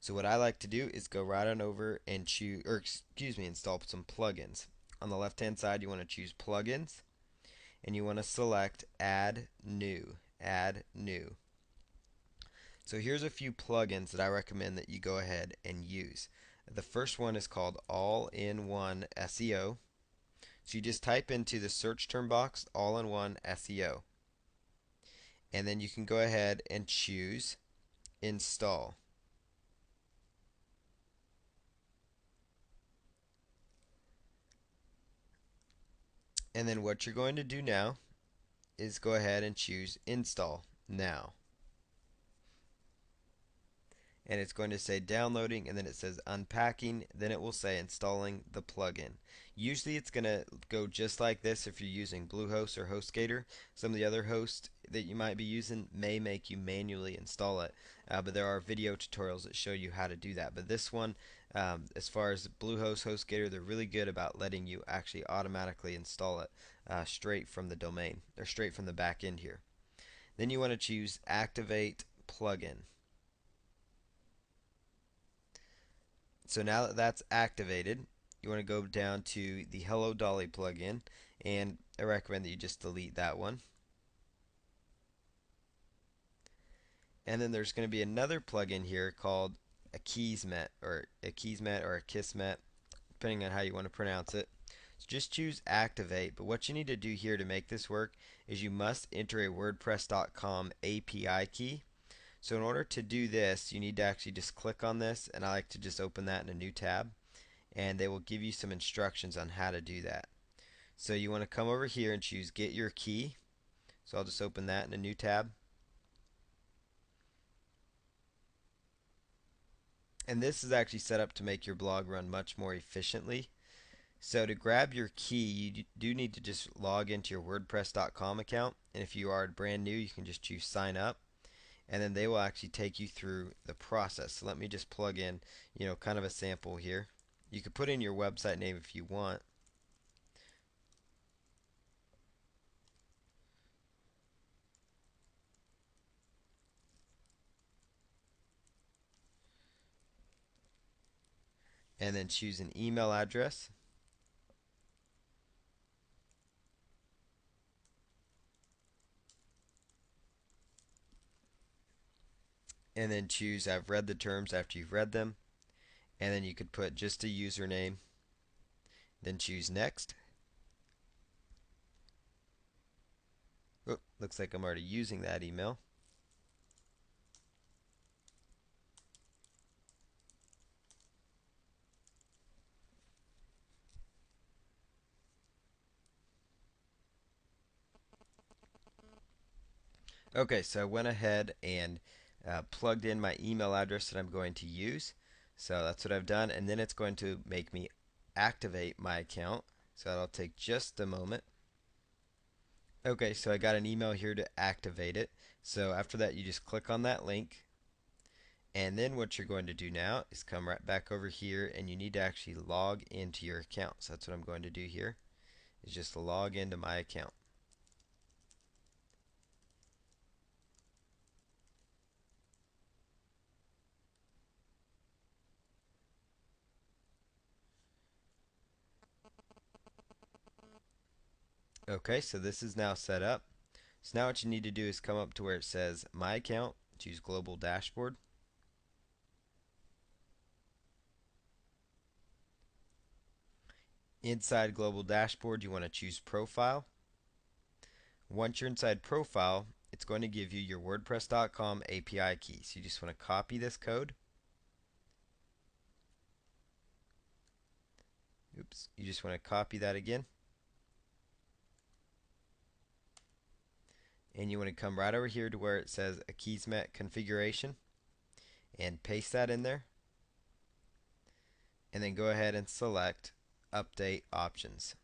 So what I like to do is go right on over and choose, or excuse me, install some plugins. On the left hand side, you want to choose plugins and you want to select add new. Add new. So here's a few plugins that I recommend that you go ahead and use. The first one is called All-in-One SEO. So you just type into the search term box All-in-One SEO. And then you can go ahead and choose Install. And then what you're going to do now is go ahead and choose Install Now. And it's going to say downloading, and then it says unpacking, then it will say installing the plugin. Usually it's going to go just like this if you're using Bluehost or HostGator. Some of the other hosts that you might be using may make you manually install it, but there are video tutorials that show you how to do that. But this one, as far as Bluehost, HostGator, they're really good about letting you actually automatically install it straight from the domain, or straight from the back end here. Then you want to choose Activate Plugin. So now that that's activated, you want to go down to the Hello Dolly plugin, and I recommend that you just delete that one. And then there's going to be another plugin here called a Kismet or a Kismet, depending on how you want to pronounce it. So just choose Activate, but what you need to do here to make this work is you must enter a WordPress.com API key. So in order to do this, you need to actually just click on this, and I like to just open that in a new tab, and they will give you some instructions on how to do that. So you want to come over here and choose Get Your Key. So I'll just open that in a new tab. And this is actually set up to make your blog run much more efficiently. So to grab your key, you do need to just log into your WordPress.com account, and if you are brand new, you can just choose Sign Up, and then they will actually take you through the process. So let me just plug in, kind of a sample here. You could put in your website name if you want. And then choose an email address. And then choose I've read the terms after you've read them. And then you could put just a username. Then choose Next. Oh, looks like I'm already using that email. Okay, so I went ahead and plugged in my email address that I'm going to use. So that's what I've done, and then it's going to make me activate my account. So that'll take just a moment. Okay, so I got an email here to activate it. So after that, you just click on that link. And then what you're going to do now is come right back over here, and you need to actually log into your account. So that's what I'm going to do here, is just log into my account. Okay, so this is now set up. So now what you need to do is come up to where it says My Account, choose Global Dashboard. Inside Global Dashboard, you want to choose Profile. Once you're inside Profile, it's going to give you your WordPress.com API key. So you just want to copy this code. Oops, you just want to copy that again. And you want to come right over here to where it says Akismet configuration and paste that in there. And then go ahead and select Update Options.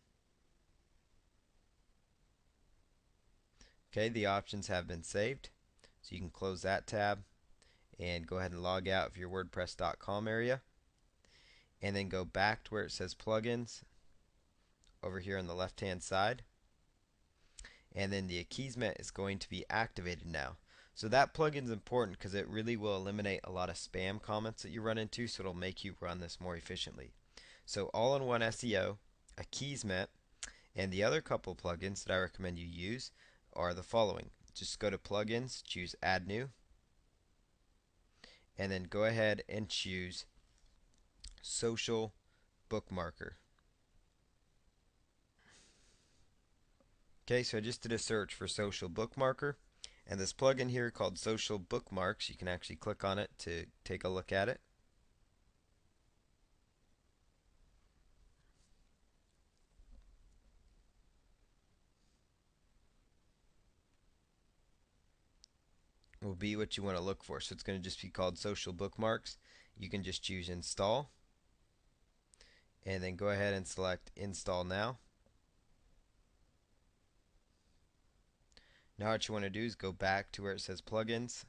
Okay, the options have been saved. So you can close that tab and go ahead and log out of your WordPress.com area. And then go back to where it says Plugins over here on the left hand side. And then the Akismet is going to be activated now. So that plugin is important because it really will eliminate a lot of spam comments that you run into, so it'll make you run this more efficiently. So all-in-one SEO, Akismet, and the other couple plugins that I recommend you use are the following. Just go to Plugins, choose Add New, and then go ahead and choose Social Bookmarker. Okay, so I just did a search for Social Bookmarker, and this plugin here called Social Bookmarks, you can actually click on it to take a look at it. Will be what you want to look for. So it's going to just be called Social Bookmarks. You can just choose Install, and then go ahead and select Install Now. Now what you want to do is go back to where it says Plugins,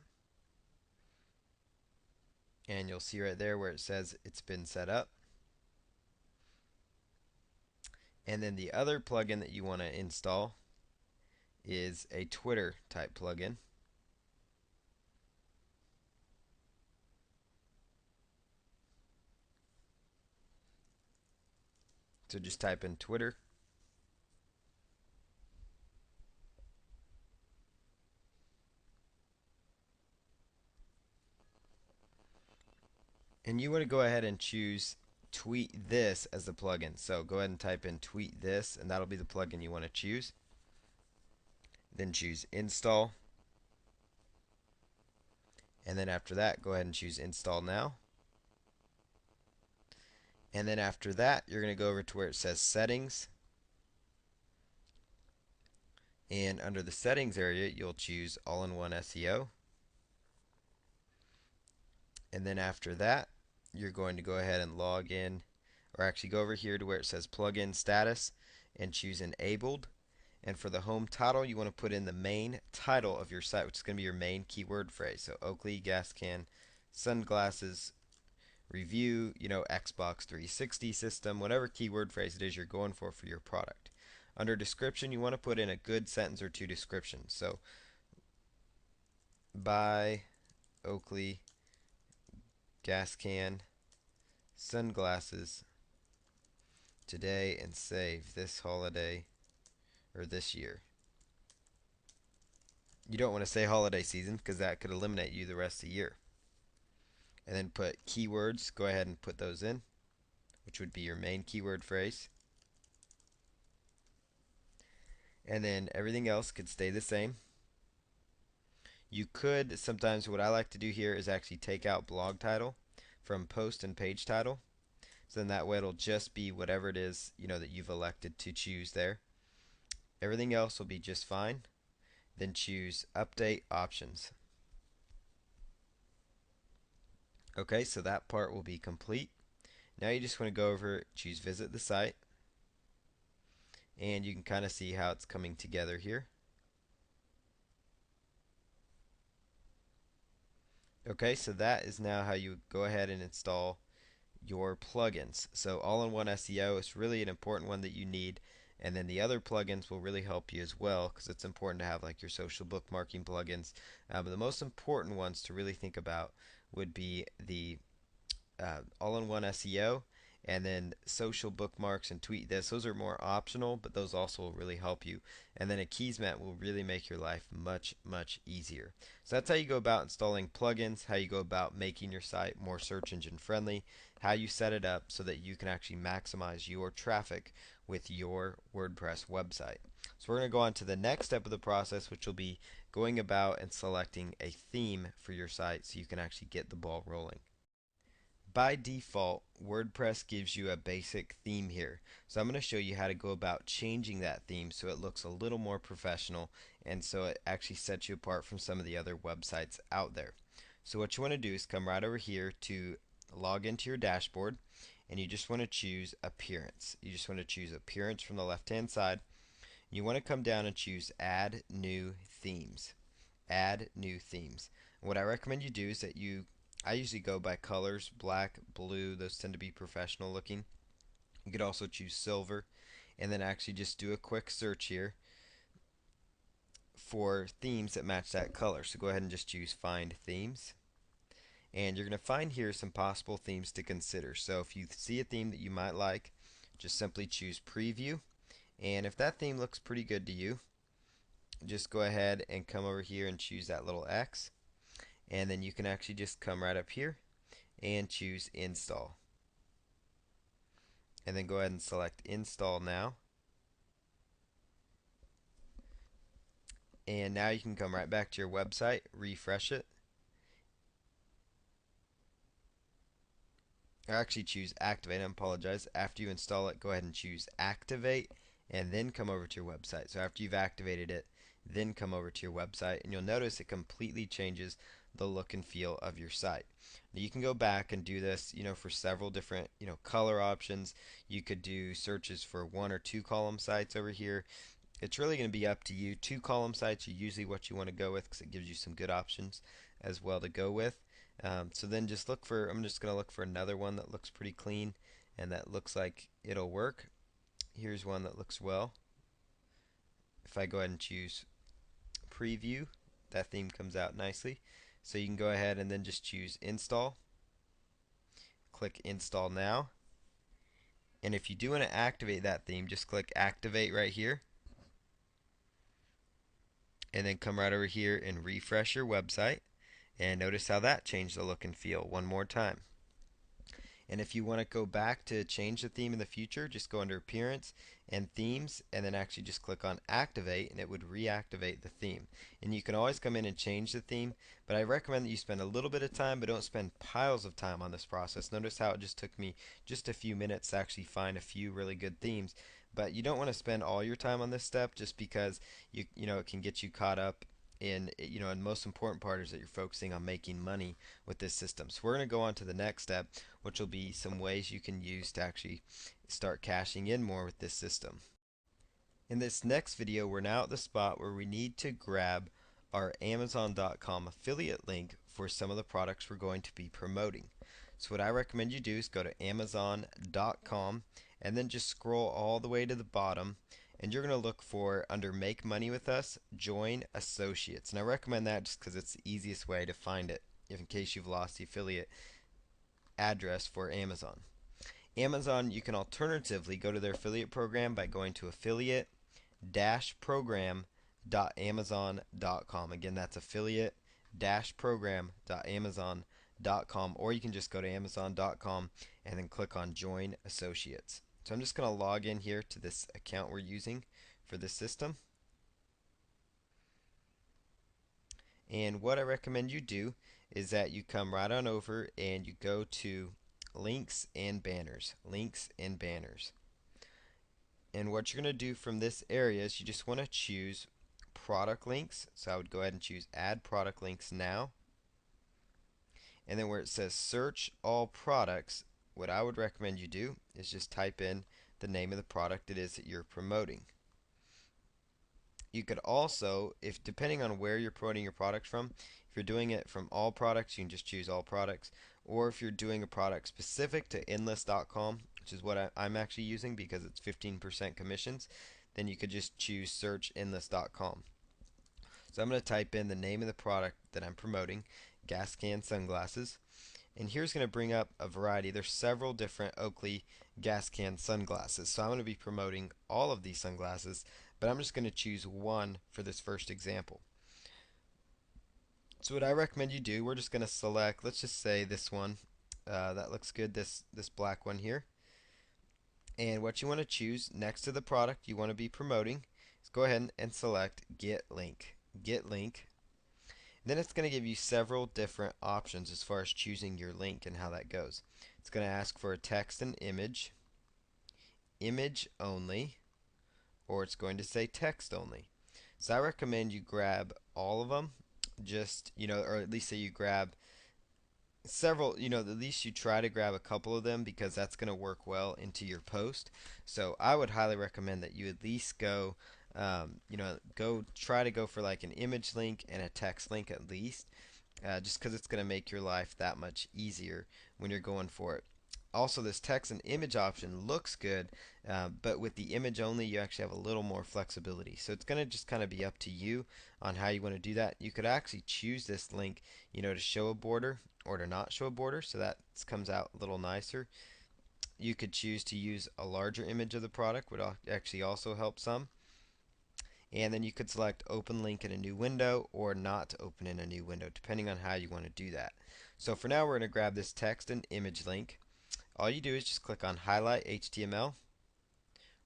and you'll see right there where it says it's been set up. And then the other plugin that you want to install is a Twitter type plugin. So just type in Twitter. And you want to go ahead and choose Tweet This as the plugin. So go ahead and type in Tweet This, and that'll be the plugin you want to choose. Then choose Install. And then after that, go ahead and choose Install Now. And then after that, you're going to go over to where it says Settings. And under the Settings area, you'll choose All-in-One SEO. And then after that, you're going to go ahead and log in, or actually go over here to where it says Plugin Status and choose Enabled. And for the home title, you want to put in the main title of your site, which is going to be your main keyword phrase. So Oakley, gas can, sunglasses, review, Xbox 360 system, whatever keyword phrase it is you're going for your product. Under description, you want to put in a good sentence or two description. So, buy Oakley gas can sunglasses today and save this holiday or this year. You don't want to say holiday season because that could eliminate you the rest of the year. And then put keywords, go ahead and put those in, which would be your main keyword phrase. And then everything else could stay the same. You could, sometimes what I like to do here is actually take out blog title from post and page title. So then that way it'll just be whatever it is, that you've elected to choose there. Everything else will be just fine. Then choose Update Options. Okay, so that part will be complete. Now you just want to go over, choose Visit the Site. And you can kind of see how it's coming together here. Okay, so that is now how you go ahead and install your plugins. So all-in-one SEO is really an important one that you need, and then the other plugins will really help you as well because it's important to have like your social bookmarking plugins. But the most important ones to really think about would be the all-in-one SEO and then social bookmarks and tweet this. Those are more optional, but those also will really help you. And then a keysmat will really make your life much, much easier. So that's how you go about installing plugins, how you go about making your site more search engine friendly, how you set it up so that you can actually maximize your traffic with your WordPress website. So we're going to go on to the next step of the process, which will be going about and selecting a theme for your site so you can actually get the ball rolling. By default, WordPress gives you a basic theme here. So I'm going to show you how to go about changing that theme so it looks a little more professional and so it actually sets you apart from some of the other websites out there. So what you want to do is come right over here to log into your dashboard, and you just want to choose appearance. You just want to choose appearance from the left hand side. You want to come down and choose add new themes. Add new themes. What I recommend you do is that I usually go by colors, black, blue, those tend to be professional looking. You could also choose silver, and then actually just do a quick search here for themes that match that color. So go ahead and just choose find themes, and you're going to find here some possible themes to consider. So if you see a theme that you might like, just simply choose preview, and if that theme looks pretty good to you, just go ahead and come over here and choose that little X, and then you can actually just come right up here and choose install, and then go ahead and select install now, and now you can come right back to your website, refresh it, or actually choose activate. I apologize. After you install it, go ahead and choose activate, and then come over to your website. So after you've activated it, then come over to your website, and you'll notice it completely changes the look and feel of your site. Now you can go back and do this, for several different, color options. You could do searches for 1 or 2 column sites over here. It's really going to be up to you. 2 column sites are usually what you want to go with because it gives you some good options as well to go with. So then just I'm just going to look for another one that looks pretty clean and that looks like it'll work. Here's one that looks well. If I go ahead and choose preview, that theme comes out nicely. So you can go ahead and then just choose install. Click install now. And if you do want to activate that theme, just click activate right here, and then come right over here and refresh your website, and notice how that changed the look and feel one more time. And if you want to go back to change the theme in the future, just go under appearance and themes, and then actually just click on activate, and it would reactivate the theme. And you can always come in and change the theme, but I recommend that you spend a little bit of time, but don't spend piles of time on this process. Notice how it just took me just a few minutes to actually find a few really good themes. But you don't want to spend all your time on this step just because it can get you caught up in, and the most important part is that you're focusing on making money with this system. So we're going to go on to the next step, which will be some ways you can use to actually start cashing in more with this system. In this next video, we're now at the spot where we need to grab our Amazon.com affiliate link for some of the products we're going to be promoting. So what I recommend you do is go to Amazon.com and then just scroll all the way to the bottom, and you're going to look for, under Make Money with Us, Join Associates. And I recommend that just because it's the easiest way to find it, if in case you've lost the affiliate address for Amazon. Amazon, you can alternatively go to their affiliate program by going to affiliate-program.amazon.com. Again, that's affiliate-program.amazon.com, or you can just go to amazon.com and then click on Join Associates. So I'm just going to log in here to this account we're using for this system. And what I recommend you do is that you come right on over and you go to links and banners. Links and banners. And what you're going to do from this area is you just want to choose product links. So I would go ahead and choose add product links now. And then where it says search all products, what I would recommend you do is just type in the name of the product it is that you're promoting. You could also, if depending on where you're promoting your product from, if you're doing it from all products, you can just choose all products. Or if you're doing a product specific to endless.com, which is what I'm actually using because it's 15% commissions, then you could just choose search endless.com. So I'm going to type in the name of the product that I'm promoting, gas can sunglasses, And here's going to bring up a variety. There's several different Oakley gas can sunglasses. So I'm going to be promoting all of these sunglasses, but I'm just going to choose one for this first example. So what I recommend you do, we're just going to select, let's just say this one. That looks good, this black one here. And what you want to choose next to the product you want to be promoting is go ahead and select Get Link. Get Link. Then it's going to give you several different options as far as choosing your link and how that goes. It's going to ask for a text and image, image only, or it's going to say text only. So I recommend you grab all of them, just, or at least say you grab several, at least you try to grab a couple of them because that's going to work well into your post. So I would highly recommend that you at least go, go try to go for like an image link and a text link at least, just because it's going to make your life that much easier when you're going for it. Also, this text and image option looks good, but with the image only, you actually have a little more flexibility. So it's going to just kind of be up to you on how you want to do that. You could actually choose this link, to show a border or to not show a border, so that comes out a little nicer. You could choose to use a larger image of the product, would actually also help some. And then you could select open link in a new window or not open in a new window, depending on how you want to do that. So for now, we're going to grab this text and image link. All you do is just click on Highlight HTML,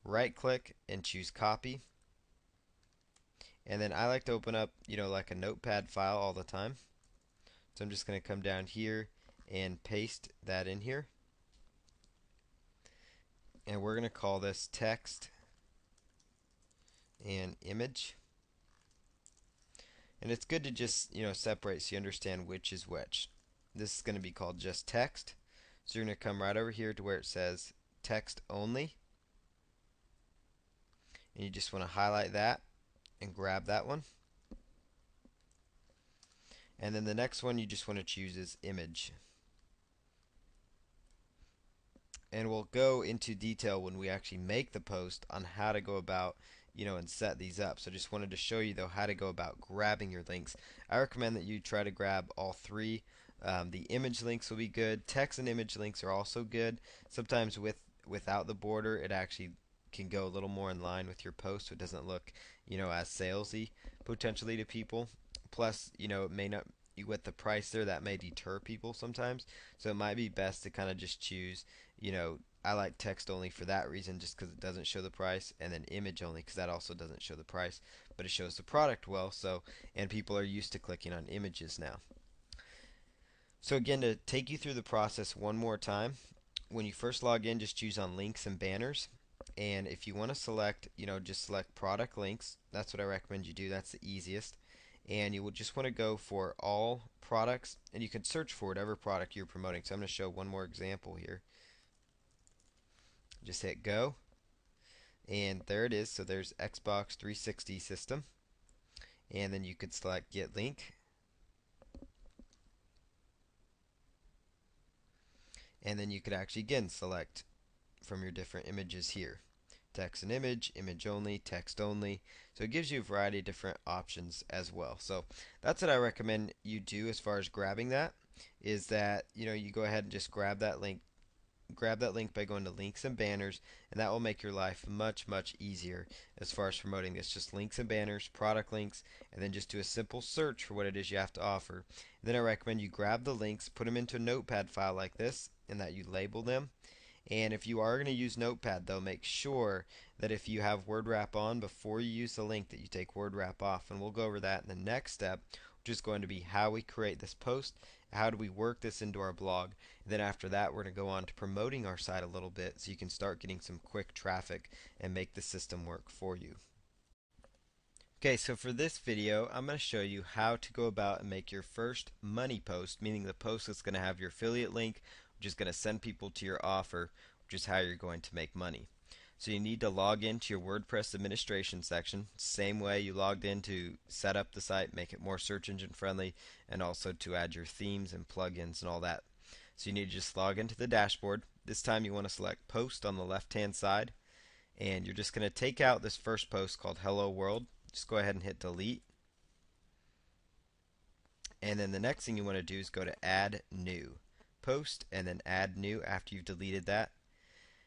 right click and choose Copy. And then I like to open up, like a notepad file all the time. So I'm just going to come down here and paste that in here. And we're going to call this text and image. And it's good to just, separate so you understand which is which. This is going to be called just text. So you're going to come right over here to where it says text only. And you just want to highlight that and grab that one. And then the next one you just want to choose is image. And we'll go into detail when we actually make the post on how to go about, and set these up. So just wanted to show you though how to go about grabbing your links. I recommend that you try to grab all three. The image links will be good. Text and image links are also good. Sometimes without the border, it actually can go a little more in line with your post, so it doesn't look, as salesy potentially to people. Plus, it may not, with the price there, that may deter people sometimes. So it might be best to kind of just choose, I like text only for that reason, just because it doesn't show the price, and then image only because that also doesn't show the price, but it shows the product well. So, and people are used to clicking on images now. So again, to take you through the process one more time, when you first log in, just choose on links and banners. And if you want to select, just select product links. That's what I recommend you do. That's the easiest. And you will just want to go for all products, and you can search for whatever product you're promoting. So I'm going to show one more example here. Just hit go, and there it is. So there's Xbox 360 system, and then you could select get link, and then you could actually again select from your different images here. Text and image, image only, text only. So it gives you a variety of different options as well. So that's what I recommend you do as far as grabbing that, is that you go ahead and just grab that link by going to links and banners, and that will make your life much easier as far as promoting this. Just links and banners, product links, and then just do a simple search for what it is you have to offer. And then I recommend you grab the links, put them into a notepad file like this, and that you label them. And if you are going to use Notepad, though, make sure that if you have word wrap on, before you use the link, that you take word wrap off. And we'll go over that in the next step, which is going to be how we create this post, how do we work this into our blog. And then after that, we're going to go on to promoting our site a little bit so you can start getting some quick traffic and make the system work for you. Okay, so for this video, I'm going to show you how to go about and make your first money post, meaning the post that's going to have your affiliate link, which is going to send people to your offer, which is how you're going to make money. So you need to log into your WordPress administration section, same way you logged in to set up the site, make it more search engine friendly, and also to add your themes and plugins and all that. So you need to just log into the dashboard. This time you want to select post on the left hand side, and you're just going to take out this first post called Hello World. Just go ahead and hit delete. And then the next thing you want to do is go to add new. post and then add new after you've deleted that.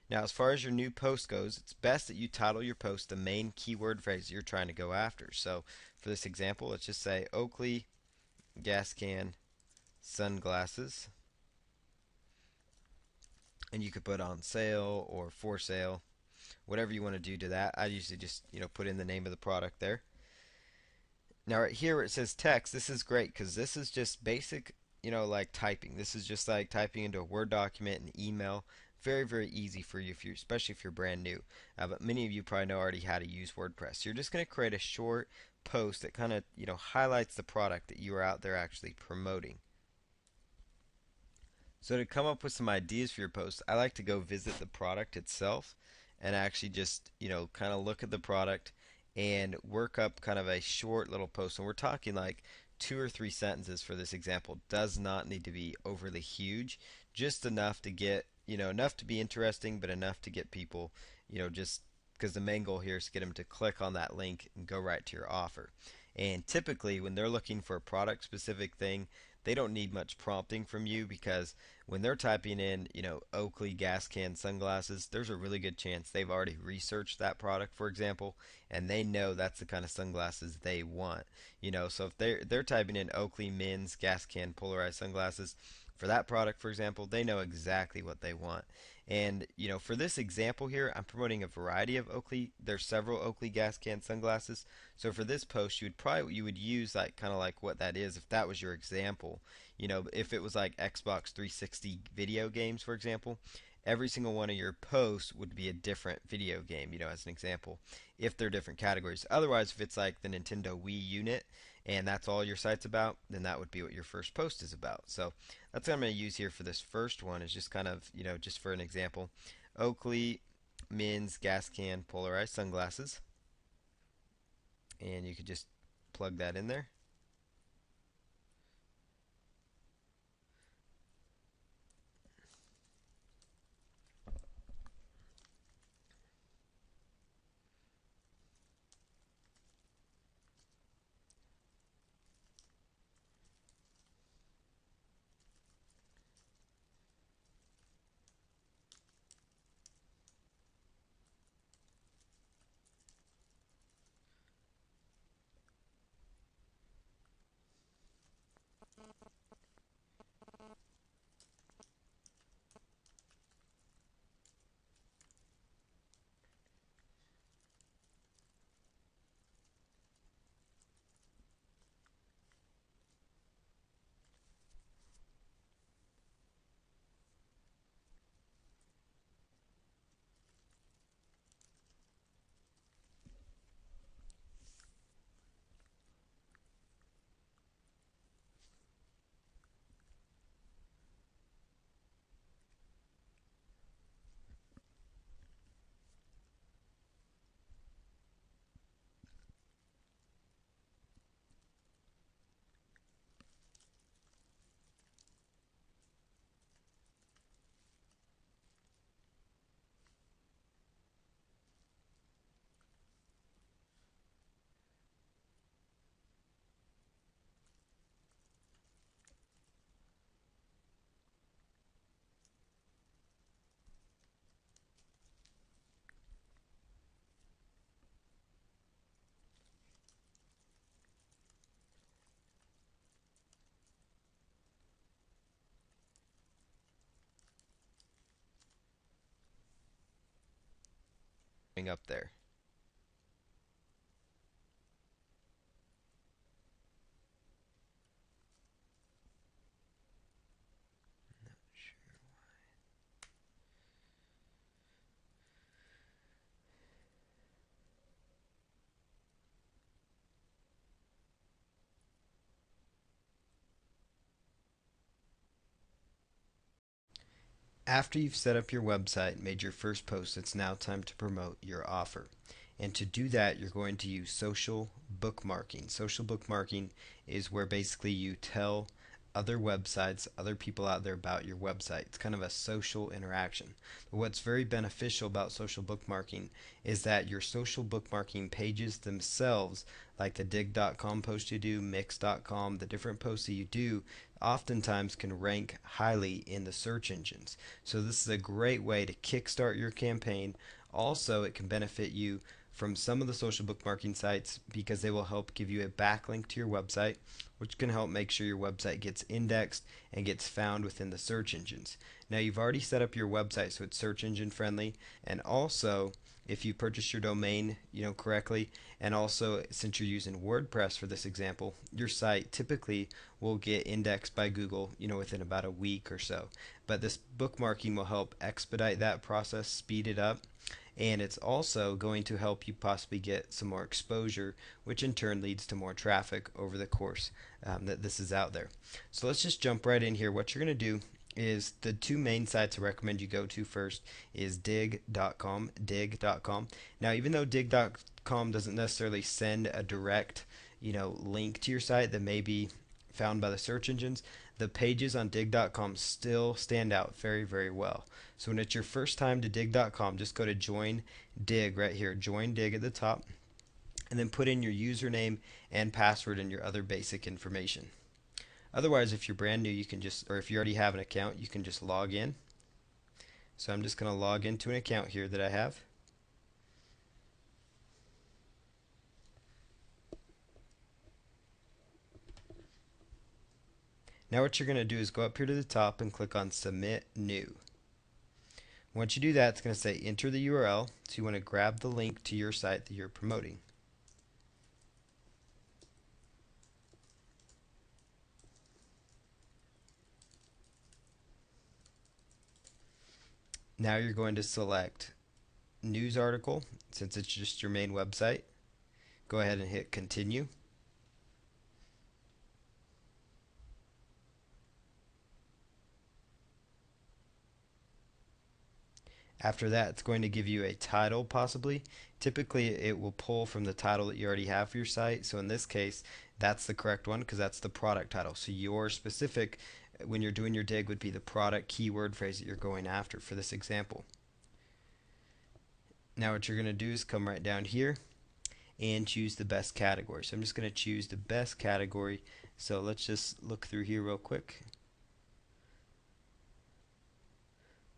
Now, as far as your new post goes, it's best that you title your post the main keyword phrase you're trying to go after. So, for this example, let's just say Oakley gas can sunglasses, and you could put on sale or for sale, whatever you want to do to that. I usually just put in the name of the product there. Now right here where it says text, this is great because this is just basic, like typing. This is just like typing into a Word document, an email. Very, very easy for you, especially if you're brand new. But many of you probably know already how to use WordPress. You're just going to create a short post that kind of, highlights the product that you are out there actually promoting. So to come up with some ideas for your post, I like to go visit the product itself and actually just, kind of look at the product and work up kind of a short little post. And we're talking like 2 or 3 sentences for this example. Does not need to be overly huge, just enough to get, enough to be interesting, but enough to get people, just because the main goal here is to get them to click on that link and go right to your offer. And typically, when they're looking for a product specific thing, they don't need much prompting from you because when they're typing in, Oakley gas can sunglasses, there's a really good chance they've already researched that product, for example, and they know that's the kind of sunglasses they want. So if they're typing in Oakley men's gas can polarized sunglasses, for that product, for example, they know exactly what they want. And, for this example here, I'm promoting a variety of Oakley. There's several Oakley gas can sunglasses. So for this post, you would use like kind of like what that is if that was your example. If it was like Xbox 360 video games, for example, every single one of your posts would be a different video game, as an example, if they're different categories. Otherwise, if it's like the Nintendo Wii unit and that's all your site's about, then that would be what your first post is about. So that's what I'm going to use here for this first one, is just kind of, just for an example. Oakley men's gas can polarized sunglasses. And you could just plug that in there. Up there. Not sure why. After you've set up your website and made your first post, it's now time to promote your offer. And to do that, you're going to use social bookmarking. Social bookmarking is where basically you tell other websites, other people out there about your website. It's kind of a social interaction. But what's very beneficial about social bookmarking is that your social bookmarking pages themselves, like the dig.com post you do, mix.com, the different posts that you do, oftentimes can rank highly in the search engines. So this is a great way to kickstart your campaign. Also, it can benefit you from some of the social bookmarking sites because they will help give you a backlink to your website, which can help make sure your website gets indexed and gets found within the search engines. Now, you've already set up your website so it's search engine friendly, and also if you purchase your domain correctly, and also since you're using WordPress for this example, your site typically will get indexed by Google within about a week or so. But this bookmarking will help expedite that process, speed it up, and it's also going to help you possibly get some more exposure, which in turn leads to more traffic over the course that this is out there. So let's just jump right in here. What you're going to do is the two main sites I recommend you go to first is dig.com. Now, even though dig.com doesn't necessarily send a direct link to your site that may be found by the search engines, the pages on dig.com still stand out very, very well. So when it's your first time to dig.com, just go to join dig right here, join dig at the top, and then put in your username and password and your other basic information. Otherwise, if you're brand new, you can just, or if you already have an account, you can just log in. So I'm just going to log into an account here that I have. Now what you're going to do is go up here to the top and click on Submit New. Once you do that, it's going to say enter the URL, so you want to grab the link to your site that you're promoting. Now you're going to select news article, since it's just your main website. Go ahead and hit continue. After that, it's going to give you a title possibly. Typically, it will pull from the title that you already have for your site. So in this case, that's the correct one because that's the product title. So your specific, when you're doing your dig, would be the product keyword phrase that you're going after for this example. Now what you're going to do is come right down here and choose the best category. So I'm just going to choose the best category. So let's just look through here real quick.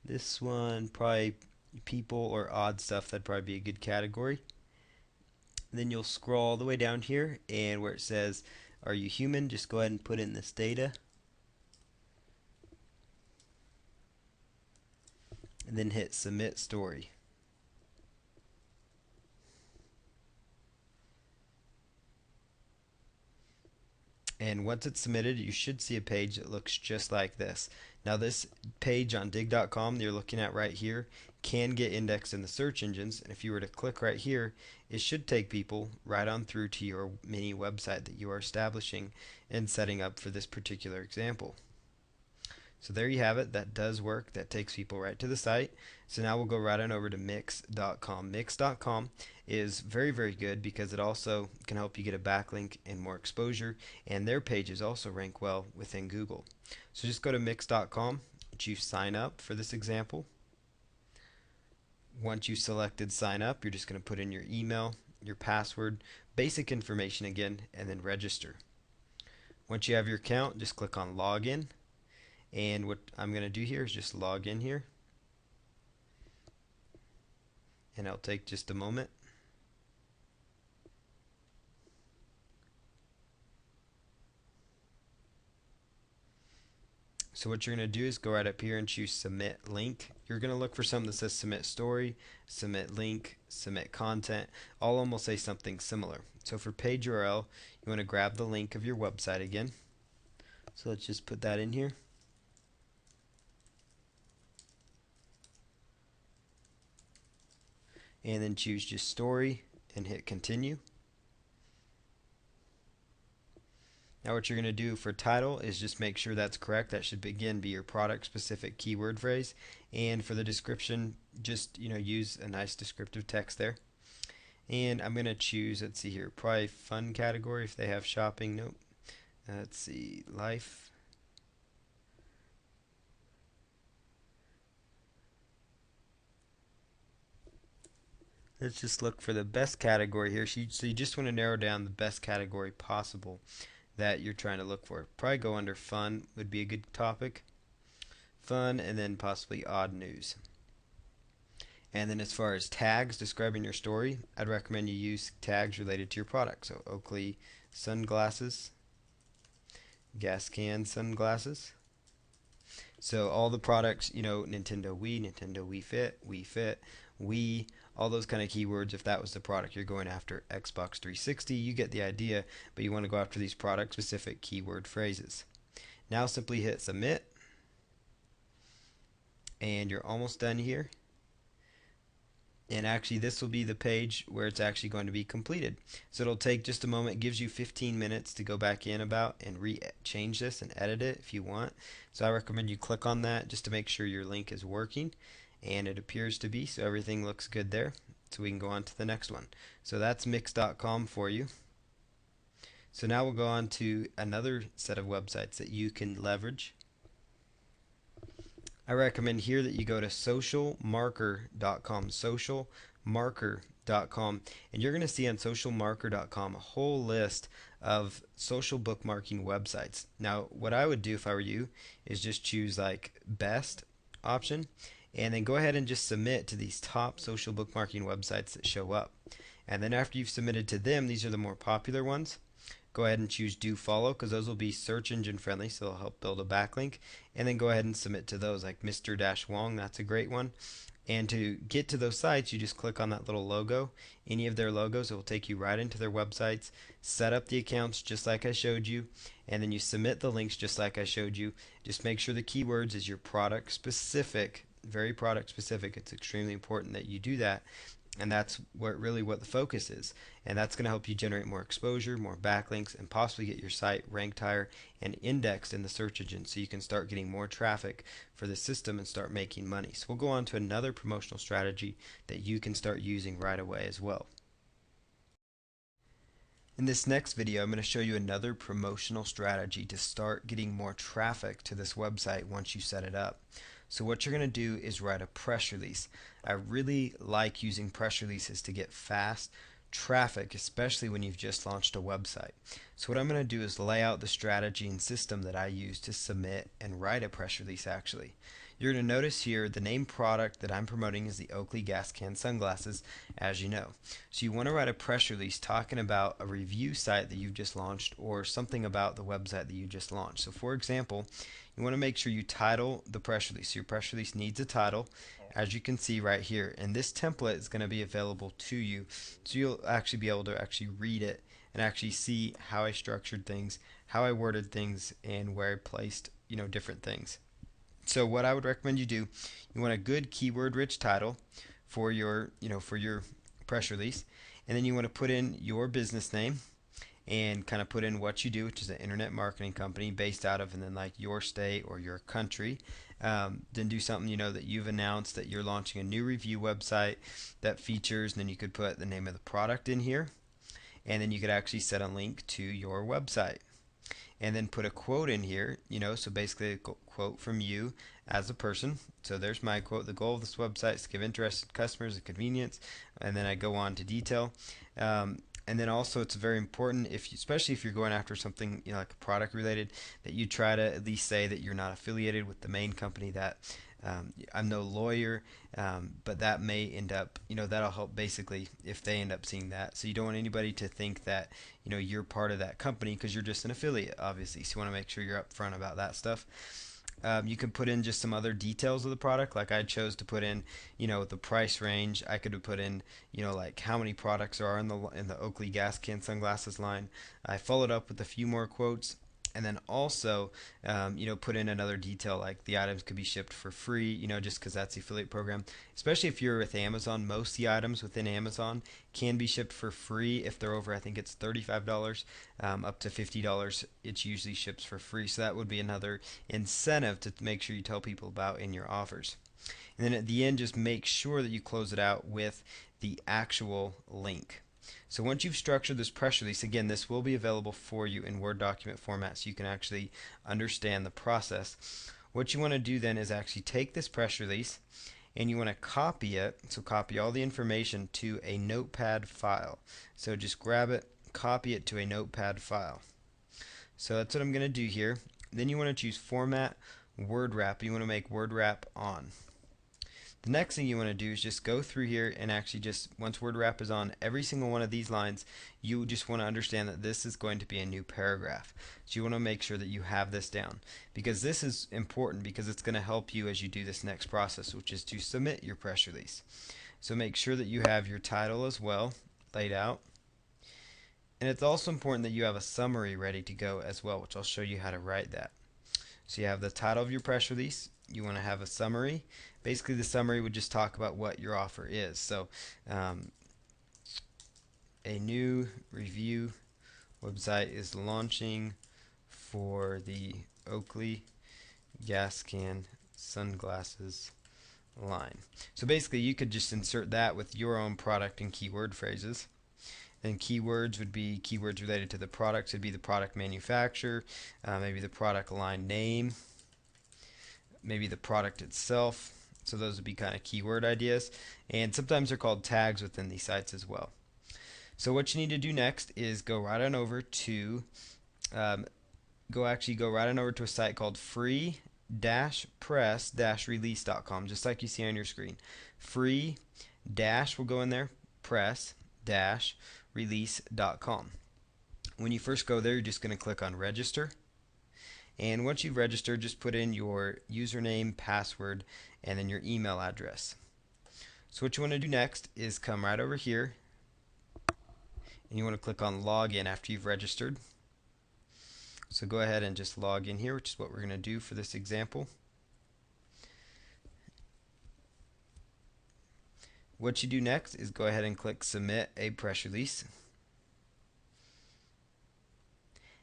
This one, probably people or odd stuff, that'd probably be a good category. Then you'll scroll all the way down here, and where it says, are you human? Just go ahead and put in this data. And then hit Submit Story. And once it's submitted, you should see a page that looks just like this. Now this page on dig.com that you're looking at right here can get indexed in the search engines, and if you were to click right here, it should take people right on through to your mini website that you are establishing and setting up for this particular example. So there you have it. That does work. That takes people right to the site. So now we'll go right on over to mix.com. Mix.com is very, very good because it also can help you get a backlink and more exposure, and their pages also rank well within Google. So just go to mix.com, choose sign up for this example. Once you selected sign up, you're just going to put in your email, your password, basic information again, and then register. Once you have your account, just click on login. And what I'm going to do here is just log in here, and it'll take just a moment. So what you're going to do is go right up here and choose submit link. You're going to look for something that says submit story, submit link, submit content. All of them will say something similar. So for page URL, you want to grab the link of your website again. So let's just put that in here. And then choose just story and hit continue. Now what you're going to do for title is just make sure that's correct. That should again be your product specific keyword phrase. And for the description, just use a nice descriptive text there. And I'm going to choose, let's see here, probably fun category if they have shopping. Nope. Let's see, life. Let's just look for the best category here. So you just want to narrow down the best category possible that you're trying to look for. Probably go under fun would be a good topic. Fun, and then possibly odd news. And then as far as tags describing your story, I'd recommend you use tags related to your product. So Oakley sunglasses, gas can sunglasses. So all the products, Nintendo Wii Fit, Wii, all those kind of keywords. If that was the product you're going after, Xbox 360, you get the idea, but you want to go after these product specific keyword phrases. Now simply hit submit, and you're almost done here. And actually this will be the page where it's actually going to be completed. So it'll take just a moment. It gives you 15 minutes to go back in and change this and edit it if you want. So I recommend you click on that just to make sure your link is working, and it appears to be, so everything looks good there. So we can go on to the next one. So that's mix.com for you. So now we'll go on to another set of websites that you can leverage. I recommend here that you go to socialmarker.com, socialmarker.com, and you're going to see on socialmarker.com a whole list of social bookmarking websites. Now, what I would do if I were you is just choose like best option, and then go ahead and just submit to these top social bookmarking websites that show up. And then after you've submitted to them, these are the more popular ones. Go ahead and choose do follow, because those will be search engine friendly, so they'll help build a backlink. And then go ahead and submit to those, like Mr. Wong, that's a great one. And to get to those sites, you just click on that little logo, any of their logos. It will take you right into their websites. Set up the accounts just like I showed you, and then you submit the links just like I showed you. Just make sure the keywords is your product specific, very product specific. It's extremely important that you do that, and that's what the focus is. And that's going to help you generate more exposure, more backlinks, and possibly get your site ranked higher and indexed in the search engine, so you can start getting more traffic for the system and start making money. So we'll go on to another promotional strategy that you can start using right away as well. In this next video, I'm going to show you another promotional strategy to start getting more traffic to this website once you set it up. So what you're going to do is write a press release. I really like using press releases to get fast traffic, especially when you've just launched a website. So what I'm going to do is lay out the strategy and system that I use to submit and write a press release actually. You're going to notice here the name product that I'm promoting is the Oakley gas can sunglasses, as you know. So you want to write a press release talking about a review site that you've just launched, or something about the website that you just launched. So for example, you want to make sure you title the press release. Your press release needs a title, as you can see right here, and this template is going to be available to you, so you'll actually be able to read it and actually see how I structured things, how I worded things, and where I placed different things. So what I would recommend you do, you want a good keyword rich title for your press release, and then you want to put in your business name and kind of put in what you do, which is an internet marketing company based out of, and then like your state or your country. Then do something that you've announced that you're launching a new review website that features, and then you could put the name of the product in here, and then you could actually set a link to your website. And then put a quote in here, so basically a quote from you as a person. So there's my quote: the goal of this website is to give interested customers a convenience, and then I go on to detail. And then also it's very important, especially if you're going after something like a product related, that you try to at least say that you're not affiliated with the main company, that I'm no lawyer, but that may end up, that'll help basically if they end up seeing that. So you don't want anybody to think that you're part of that company, because you're just an affiliate, obviously. So you want to make sure you're upfront about that stuff. You can put in just some other details of the product, like I chose to put in, the price range. I could have put in, like how many products are in the Oakley gas can sunglasses line. I followed up with a few more quotes. And then also, put in another detail like the items could be shipped for free, just because that's the affiliate program. Especially if you're with Amazon, most of the items within Amazon can be shipped for free if they're over, I think it's $35, up to $50. It usually ships for free. So that would be another incentive to make sure you tell people about in your offers. And then at the end, just make sure that you close it out with the actual link. So once you've structured this press release, again, this will be available for you in Word document format, so you can actually understand the process. What you want to do then is actually take this press release and you want to copy it. So copy all the information to a notepad file. So just grab it, copy it to a notepad file. So that's what I'm going to do here. Then you want to choose Format, Word Wrap. You want to make Word Wrap on. The next thing you want to do is just go through here and actually just, once word wrap is on every single one of these lines, you just want to understand that this is going to be a new paragraph. So you want to make sure that you have this down, because this is important, because it's going to help you as you do this next process, which is to submit your press release. So make sure that you have your title as well laid out. And it's also important that you have a summary ready to go as well, which I'll show you how to write that. So you have the title of your press release. You want to have a summary. Basically, the summary would just talk about what your offer is. So, a new review website is launching for the Oakley gas can sunglasses line. So basically, you could just insert that with your own product and keyword phrases. And keywords would be keywords related to the product. It'd be the product manufacturer, maybe the product line name, maybe the product itself. So those would be kind of keyword ideas. And sometimes they're called tags within these sites as well. So what you need to do next is go right on over to go right on over to a site called free-press-release.com, just like you see on your screen. Free dash will go in there, press-release.com. When you first go there, you're just going to click on register. And once you've registered, just put in your username, password, and then your email address. So what you want to do next is come right over here, and you want to click on login after you've registered. So go ahead and just log in here, which is what we're going to do for this example. What you do next is go ahead and click submit a press release.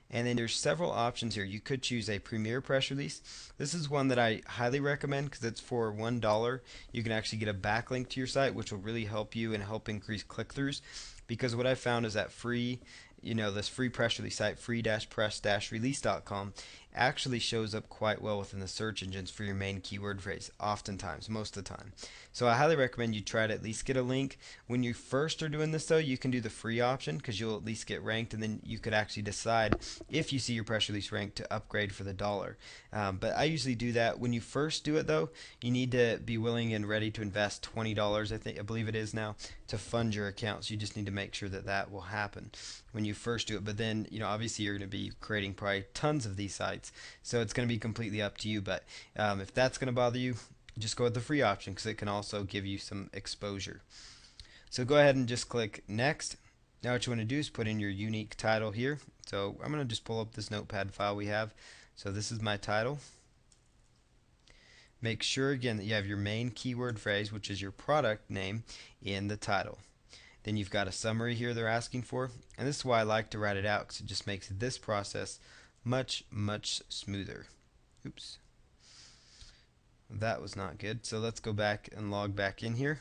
And then there's several options here. You could choose a Premier press release. This is one that I highly recommend because it's for $1. You can actually get a backlink to your site, which will really help you and help increase click-throughs. Because what I found is that this free press release site, free-press-release.com, actually shows up quite well within the search engines for your main keyword phrase, oftentimes, most of the time. So I highly recommend you try to at least get a link. When you first are doing this though, you can do the free option because you'll at least get ranked, and then you could actually decide if you see your press release ranked to upgrade for the dollar. But I usually do that. When you first do it though, you need to be willing and ready to invest $20, I believe it is now, to fund your account. So you just need to make sure that that will happen when you first do it. But then, obviously you're going to be creating probably tons of these sites, so it's going to be completely up to you. But if that's going to bother you, just go with the free option because it can also give you some exposure. So go ahead and just click next. Now what you want to do is put in your unique title here. So I'm going to just pull up this notepad file we have. So this is my title. Make sure again that you have your main keyword phrase, which is your product name, in the title. Then you've got a summary here they're asking for, and this is why I like to write it out, because it just makes this process much smoother. Oops, that was not good. So let's go back and log back in here.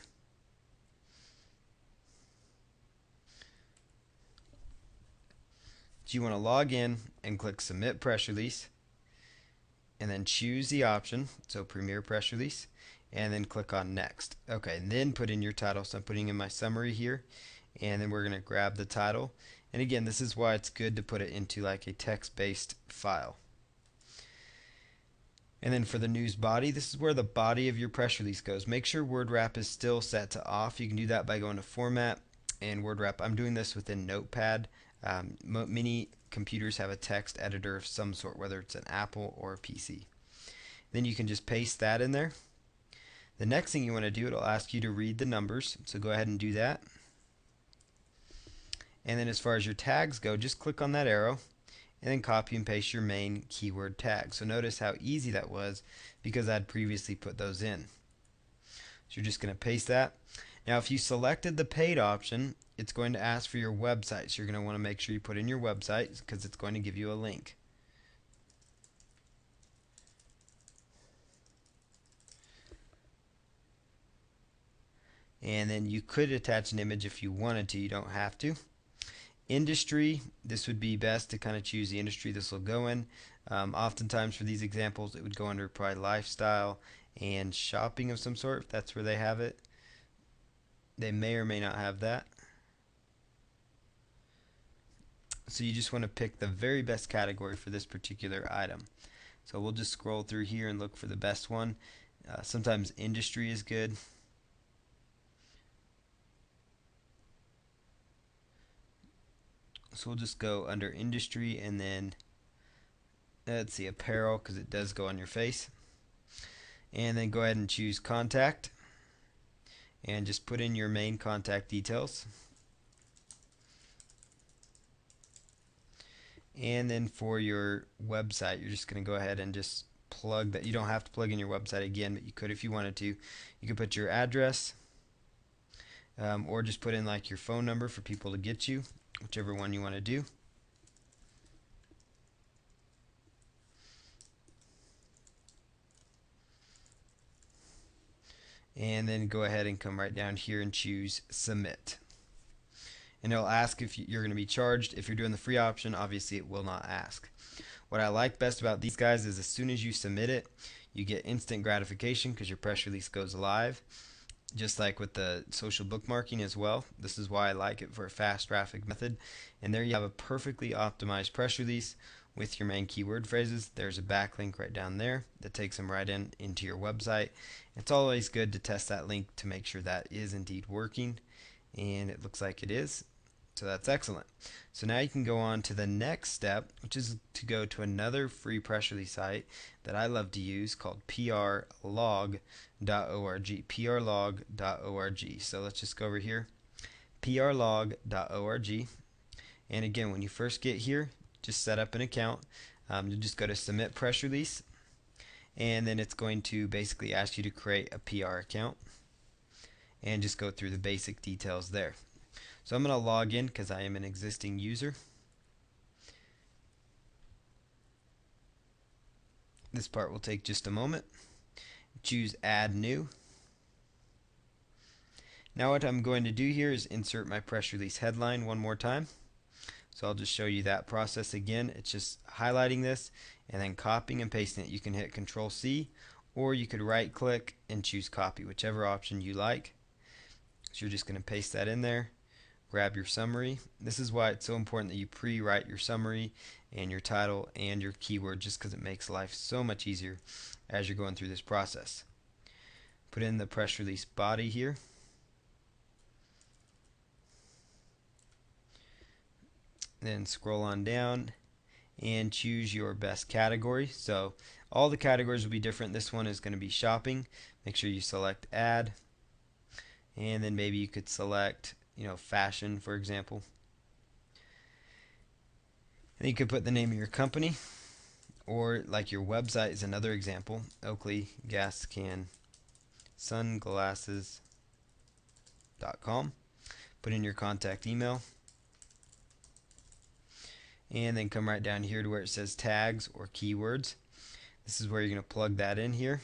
So you want to log in and click submit press release, and then choose the option, so Premier press release, and then click on next. Okay, and then put in your title. So I'm putting in my summary here, and then we're going to grab the title. And again, this is why it's good to put it into like a text-based file. And then for the news body, this is where the body of your press release goes. Make sure word wrap is still set to off. You can do that by going to format and word wrap. I'm doing this within Notepad. Many computers have a text editor of some sort, whether it's an Apple or a PC. Then you can just paste that in there. The next thing you want to do, it'll ask you to read the numbers, so go ahead and do that. And then as far as your tags go, just click on that arrow and then copy and paste your main keyword tag. So notice how easy that was because I'd previously put those in. So you're just going to paste that. Now if you selected the paid option, it's going to ask for your website. So you're going to want to make sure you put in your website because it's going to give you a link. And then you could attach an image if you wanted to. You don't have to. Industry, this would be best to kind of choose the industry this will go in. Oftentimes for these examples it would go under probably lifestyle and shopping of some sort, if that's where they have it. They may or may not have that. So you just want to pick the very best category for this particular item. So we'll just scroll through here and look for the best one. Sometimes industry is good. So we'll just go under industry and then let's see, apparel, because it does go on your face. And then go ahead and choose contact and just put in your main contact details. And then for your website, you're just going to go ahead and just plug that. You don't have to plug in your website again, but you could if you wanted to. You could put your address, or just put in like your phone number for people to get you, whichever one you want to do. And then go ahead and come right down here and choose submit. And it'll ask if you're going to be charged. If you're doing the free option, obviously it will not ask. What I like best about these guys is as soon as you submit it, you get instant gratification because your press release goes live. Just like with the social bookmarking as well. This is why I like it for a fast traffic method. And there you have a perfectly optimized press release with your main keyword phrases. There's a backlink right down there that takes them right into your website. It's always good to test that link to make sure that is indeed working, and it looks like it is. So that's excellent. So now you can go on to the next step, which is to go to another free press release site that I love to use called prlog.org. prlog.org. So let's just go over here, prlog.org. And again, when you first get here, just set up an account. You just go to submit press release, and then it's going to basically ask you to create a PR account and just go through the basic details there. So I'm going to log in because I am an existing user. This part will take just a moment. Choose add new. Now what I'm going to do here is insert my press release headline one more time. So I'll just show you that process again. It's just highlighting this and then copying and pasting it. You can hit Control C, or you could right click and choose copy, whichever option you like. So you're just going to paste that in there. Grab your summary. This is why it's so important that you pre-write your summary and your title and your keyword, just because it makes life so much easier as you're going through this process. Put in the press release body here. Then scroll on down and choose your best category. So all the categories will be different. This one is going to be shopping. Make sure you select add, and then maybe you could select fashion, for example. And you could put the name of your company, or like your website is another example. Oakley gas can sunglasses.com. Put in your contact email, and then come right down here to where it says tags or keywords. This is where you're going to plug that in here.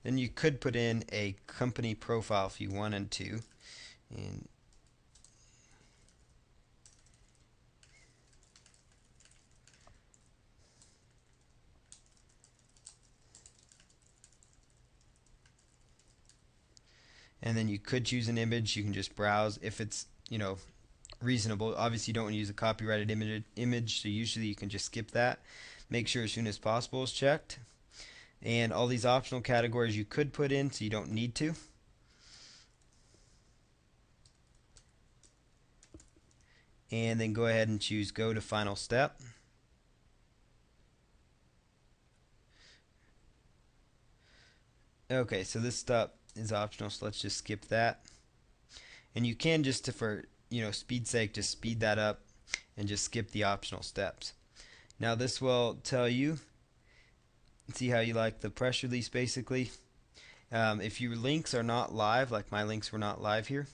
Then you could put in a company profile if you wanted to. And then you could choose an image. You can just browse if it's reasonable. Obviously you don't want to use a copyrighted image, so usually you can just skip that. Make sure as soon as possible is checked. And all these optional categories you could put in, so you don't need to. And then go ahead and choose go to final step. Okay, so this step is optional, so let's just skip that. And you can just, for speed's sake, just speed that up and just skip the optional steps. Now this will tell you, see how you like the press release basically. If your links are not live, like my links were not live here,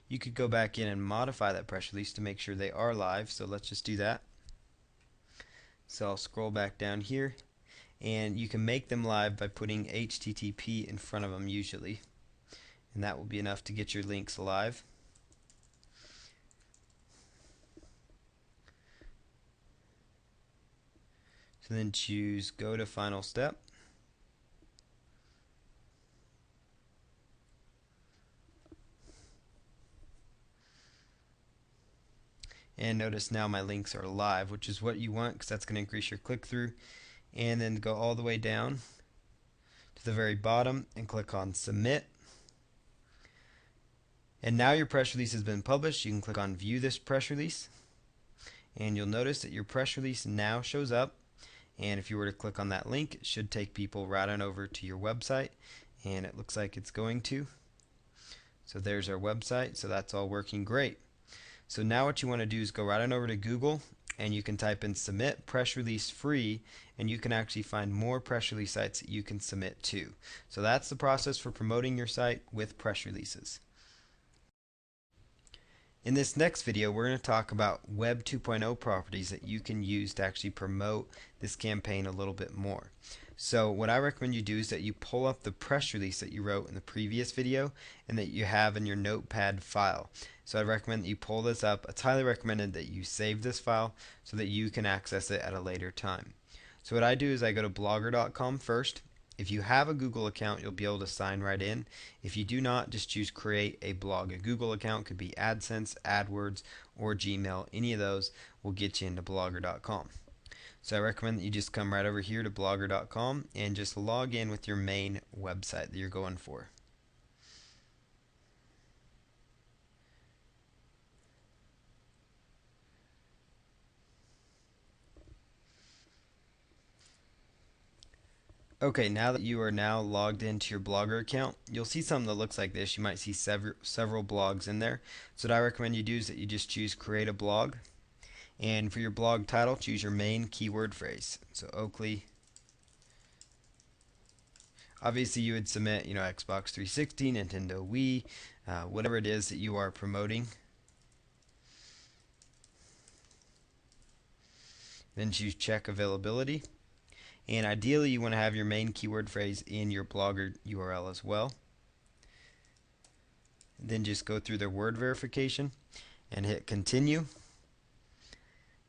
you could go back in and modify that press release to make sure they are live. So let's just do that. So I'll scroll back down here, and you can make them live by putting HTTP in front of them usually, and that will be enough to get your links live. So then choose go to final step. And notice now my links are live, which is what you want because that's going to increase your click-through. And then go all the way down to the very bottom and click on Submit. And now your press release has been published. You can click on View this press release, and you'll notice that your press release now shows up. And if you were to click on that link, it should take people right on over to your website, and it looks like it's going to. So there's our website. So that's all working great. So now what you want to do is go right on over to Google, and you can type in submit press release free, and you can actually find more press release sites that you can submit to. So that's the process for promoting your site with press releases. In this next video, we're going to talk about Web 2.0 properties that you can use to actually promote this campaign a little bit more. So what I recommend you do is that you pull up the press release that you wrote in the previous video and that you have in your notepad file. So I recommend that you pull this up. It's highly recommended that you save this file so that you can access it at a later time. So what I do is I go to blogger.com first. If you have a Google account, you'll be able to sign right in. If you do not, just choose create a blog. A Google account could be AdSense, AdWords, or Gmail. Any of those will get you into blogger.com. So I recommend that you just come right over here to blogger.com and just log in with your main website that you're going for. Okay, now that you are now logged into your Blogger account, you'll see something that looks like this. You might see several blogs in there. So what I recommend you do is that you just choose create a blog, and for your blog title, choose your main keyword phrase. So Oakley. Obviously you would submit, Xbox 360, Nintendo Wii, whatever it is that you are promoting. Then choose check availability. And ideally you want to have your main keyword phrase in your Blogger URL as well. Then just go through their word verification and hit continue.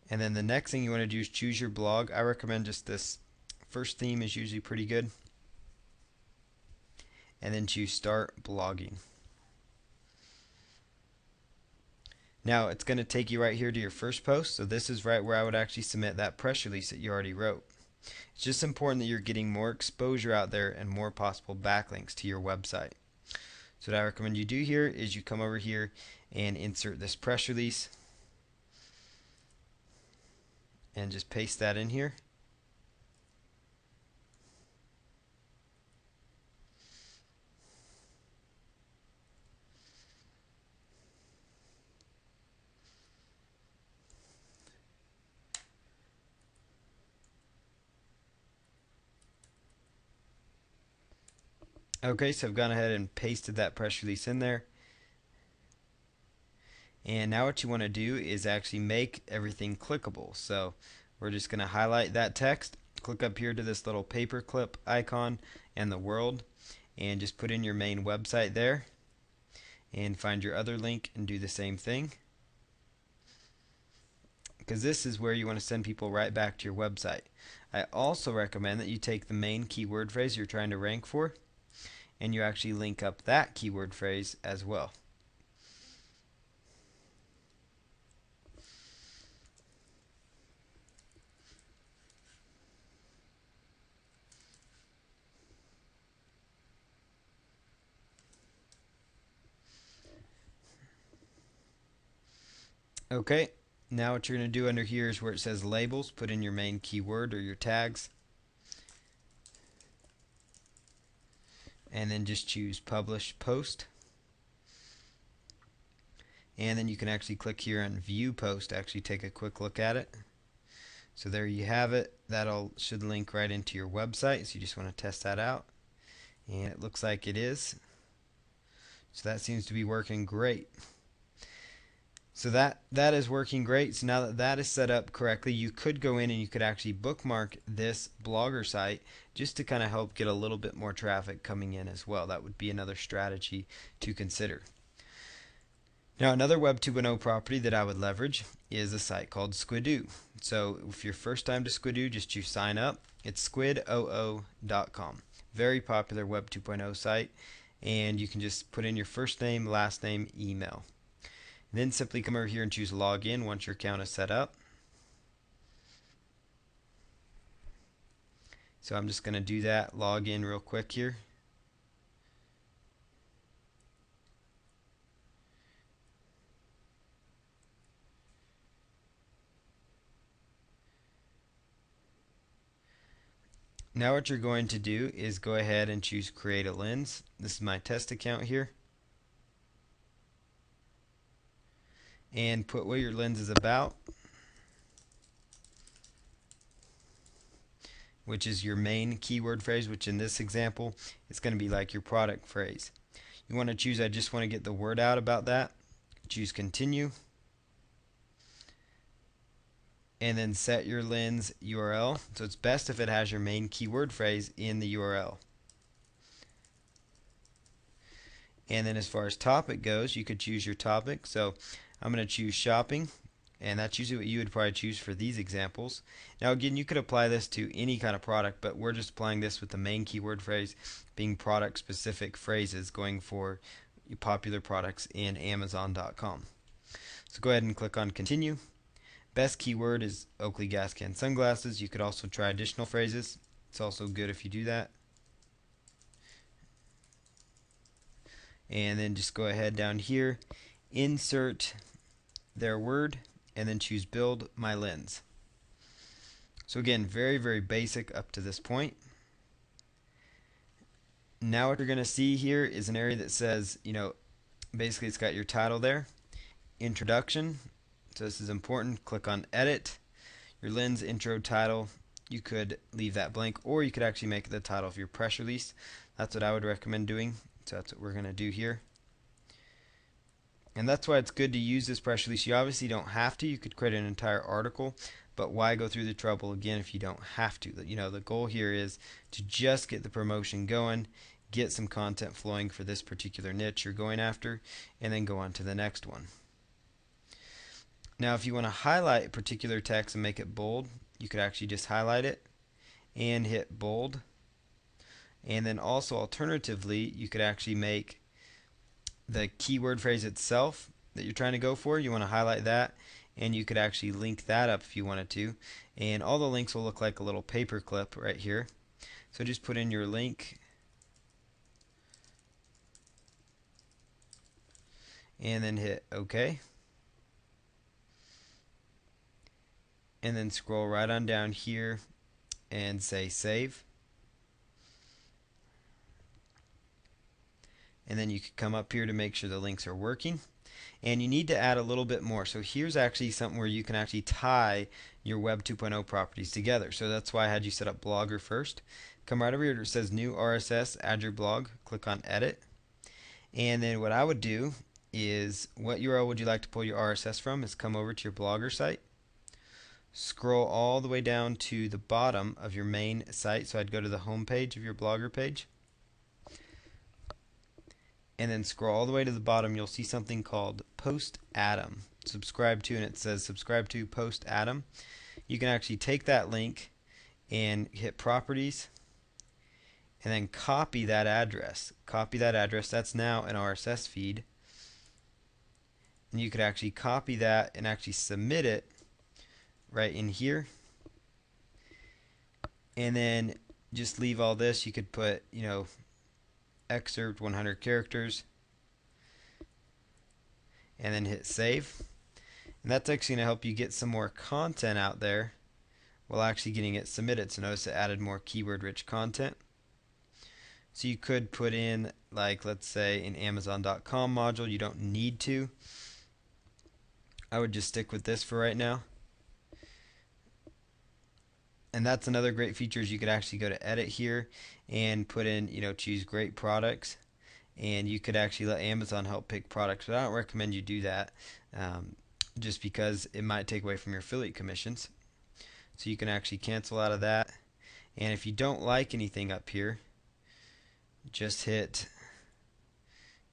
And then the next thing you want to do is choose your blog. I recommend just this first theme is usually pretty good. And then choose start blogging. Now it's going to take you right here to your first post. So this is right where I would actually submit that press release that you already wrote. It's just important that you're getting more exposure out there and more possible backlinks to your website. So what I recommend you do here is you come over here and insert this press release and just paste that in here. Okay, so I've gone ahead and pasted that press release in there. And now what you want to do is actually make everything clickable. So we're just going to highlight that text, click up here to this little paperclip icon and the world, and just put in your main website there, and find your other link and do the same thing. Because this is where you want to send people right back to your website. I also recommend that you take the main keyword phrase you're trying to rank for, and you actually link up that keyword phrase as well. Okay, now what you're going to do under here is where it says labels, put in your main keyword or your tags. And then just choose publish post. And then you can actually click here on view post to actually take a quick look at it. So there you have it. That all should link right into your website. So you just want to test that out. And it looks like it is. So that seems to be working great. So that is working great. So now that that is set up correctly, you could go in and you could actually bookmark this Blogger site just to kind of help get a little bit more traffic coming in as well. That would be another strategy to consider. Now another Web 2.0 property that I would leverage is a site called Squidoo. So if you're first time to Squidoo, just choose sign up. It's squidoo.com. Very popular Web 2.0 site, and you can just put in your first name, last name, email. Then simply come over here and choose login once your account is set up. So I'm just going to do that, log in real quick here. Now what you're going to do is go ahead and choose create a lens. This is my test account here. And put what your lens is about, which is your main keyword phrase, which in this example is going to be like your product phrase. You want to choose I just want to get the word out about that. Choose continue. And then set your lens URL. So it's best if it has your main keyword phrase in the URL. And then as far as topic goes, you could choose your topic. So I'm going to choose shopping, and that's usually what you would probably choose for these examples. Now again, you could apply this to any kind of product, but we're just applying this with the main keyword phrase being product specific phrases going for popular products in Amazon.com. So go ahead and click on continue. Best keyword is Oakley gas can sunglasses. You could also try additional phrases. It's also good if you do that. And then just go ahead down here, insert their word, and then choose build my lens. So again, very, very basic up to this point. Now what you're going to see here is an area that says, basically it's got your title there, introduction. So this is important. Click on edit. Your lens intro title, you could leave that blank, or you could actually make it the title of your press release. That's what I would recommend doing. So that's what we're going to do here. And that's why it's good to use this press release. You obviously don't have to. You could create an entire article, but why go through the trouble again if you don't have to? The goal here is to just get the promotion going, get some content flowing for this particular niche you're going after, and then go on to the next one. Now if you want to highlight particular text and make it bold, you could actually just highlight it and hit bold. And then also alternatively, you could actually make the keyword phrase itself that you're trying to go for, you want to highlight that, and you could actually link that up if you wanted to. And all the links will look like a little paper clip right here. So just put in your link and then hit OK. And then scroll right on down here and say save. And then you can come up here to make sure the links are working. And you need to add a little bit more. So here's actually something where you can actually tie your Web 2.0 properties together. So that's why I had you set up Blogger first. Come right over here where it says new RSS, add your blog, click on edit. And then what I would do is, what URL would you like to pull your RSS from, is come over to your Blogger site. Scroll all the way down to the bottom of your main site. So I'd go to the home page of your Blogger page. And then scroll all the way to the bottom. You'll see something called Post Atom. Subscribe to, and it says subscribe to Post Atom. You can actually take that link and hit properties and then copy that address. Copy that address. That's now an RSS feed. And you could actually copy that and actually submit it right in here. And then just leave all this. You could put, excerpt 100 characters and then hit save. And that's actually going to help you get some more content out there while actually getting it submitted. So notice it added more keyword rich content. So you could put in, like, let's say an Amazon.com module. You don't need to. I would just stick with this for right now. And that's another great feature, is you could actually go to edit here and put in, choose great products. And you could actually let Amazon help pick products. But I don't recommend you do that just because it might take away from your affiliate commissions. So you can actually cancel out of that. And if you don't like anything up here, just hit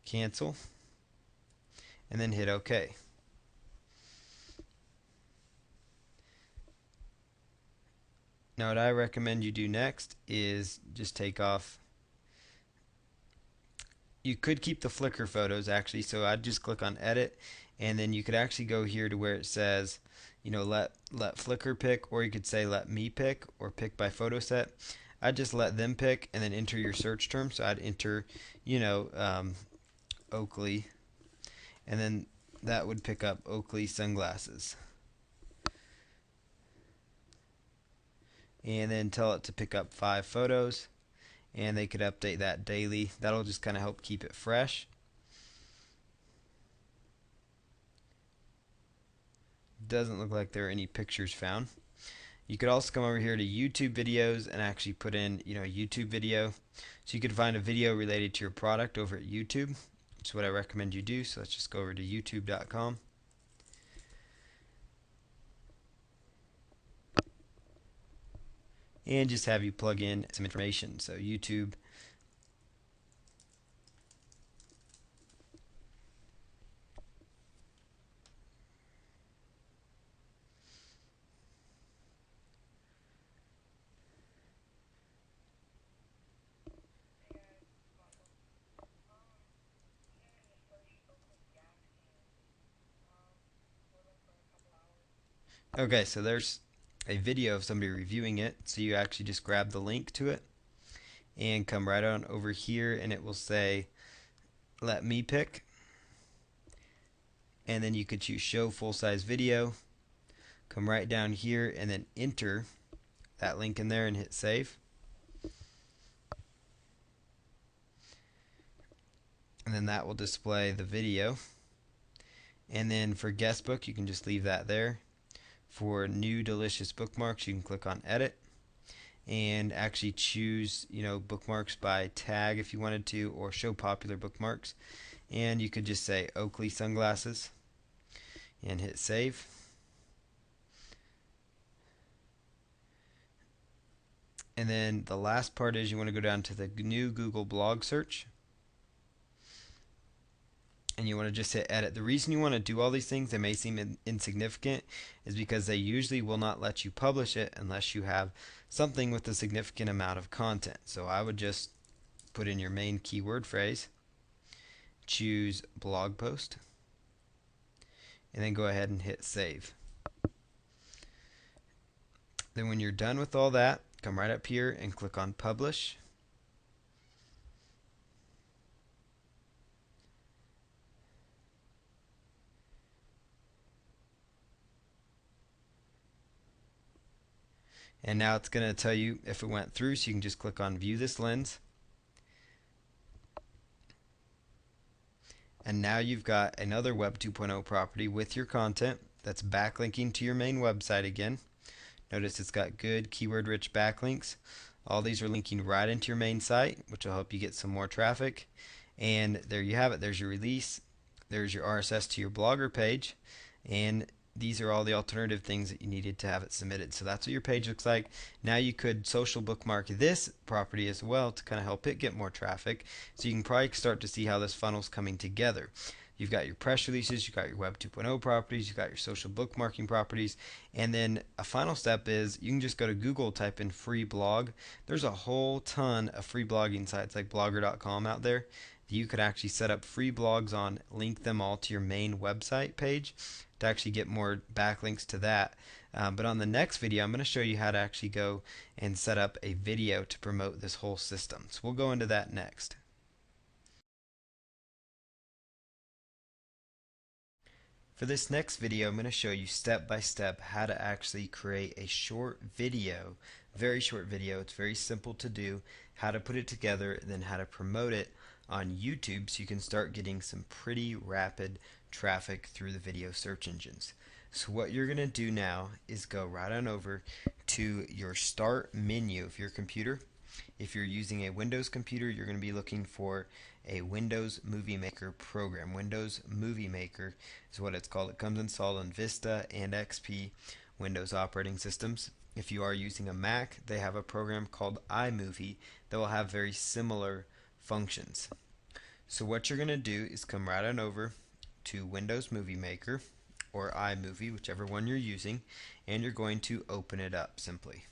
cancel and then hit OK. Now what I recommend you do next is just take off You could keep the Flickr photos actually, so I'd just click on edit, and then you could actually go here to where it says, let Flickr pick, or you could say let me pick, or pick by photo set. I'd just let them pick and then enter your search term. So I'd enter, you know, Oakley, and then that would pick up Oakley sunglasses. And then tell it to pick up 5 photos, and they could update that daily. That'll just kind of help keep it fresh. Doesn't look like there are any pictures found. You could also come over here to YouTube videos and actually put in, a YouTube video. So you could find a video related to your product over at YouTube, which is what I recommend you do. So let's just go over to youtube.com. And just have you plug in some information. So YouTube. Okay, so there's a video of somebody reviewing it. So you actually just grab the link to it and come right on over here, and it will say let me pick, and then you could choose show full size video. Come right down here and then enter that link in there and hit save. And then that will display the video. And then for guestbook, you can just leave that there. For new delicious bookmarks, you can click on edit and actually choose, bookmarks by tag if you wanted to, or show popular bookmarks. And you could just say Oakley sunglasses and hit save. And then the last part is you want to go down to the new Google blog search, and you want to just hit edit. The reason you want to do all these things, they may seem insignificant, is because they usually will not let you publish it unless you have something with a significant amount of content. So I would just put in your main keyword phrase, choose blog post, and then go ahead and hit save. Then when you're done with all that, come right up here and click on publish. And now it's going to tell you if it went through, so you can just click on view this lens. And now you've got another Web 2.0 property with your content that's backlinking to your main website again. Notice it's got good keyword rich backlinks. All these are linking right into your main site, which will help you get some more traffic. And there you have it. There's your release. There's your RSS to your Blogger page. And these are all the alternative things that you needed to have it submitted. So that's what your page looks like. Now you could social bookmark this property as well to kind of help it get more traffic. So you can probably start to see how this funnel's coming together. You've got your press releases, you've got your Web 2.0 properties, you've got your social bookmarking properties, and then a final step is you can just go to Google, type in free blog. There's a whole ton of free blogging sites like blogger.com out there. You could actually set up free blogs on, link them all to your main website page to actually get more backlinks to that. But on the next video, I'm going to show you how to actually go and set up a video to promote this whole system. So we'll go into that next. For this next video, I'm going to show you step by step how to actually create a short video, very short video. It's very simple to do, how to put it together, and then how to promote it on YouTube so you can start getting some pretty rapid traffic through the video search engines. So what you're going to do now is go right on over to your start menu of your computer. If you're using a Windows computer, you're going to be looking for a Windows Movie Maker program. Windows Movie Maker is what it's called. It comes installed on Vista and XP Windows operating systems. If you are using a Mac, they have a program called iMovie that will have very similar functions. So what you're going to do is come right on over to Windows Movie Maker or iMovie, whichever one you're using, and you're going to open it up simply.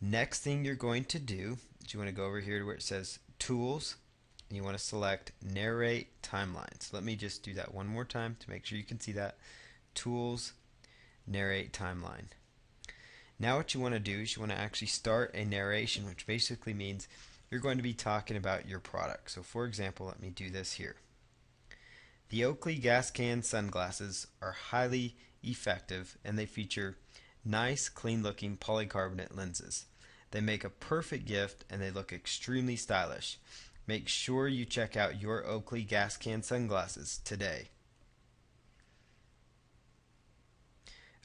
Next thing you're going to do is you want to go over here to where it says Tools, and you want to select narrate timeline. So let me just do that one more time to make sure you can see that. Tools, narrate timeline. Now what you want to do is you want to actually start a narration, which basically means you're going to be talking about your product. So for example, let me do this here. The Oakley gas can sunglasses are highly effective and they feature nice, clean looking polycarbonate lenses. They make a perfect gift and they look extremely stylish. Make sure you check out your Oakley gas can sunglasses today.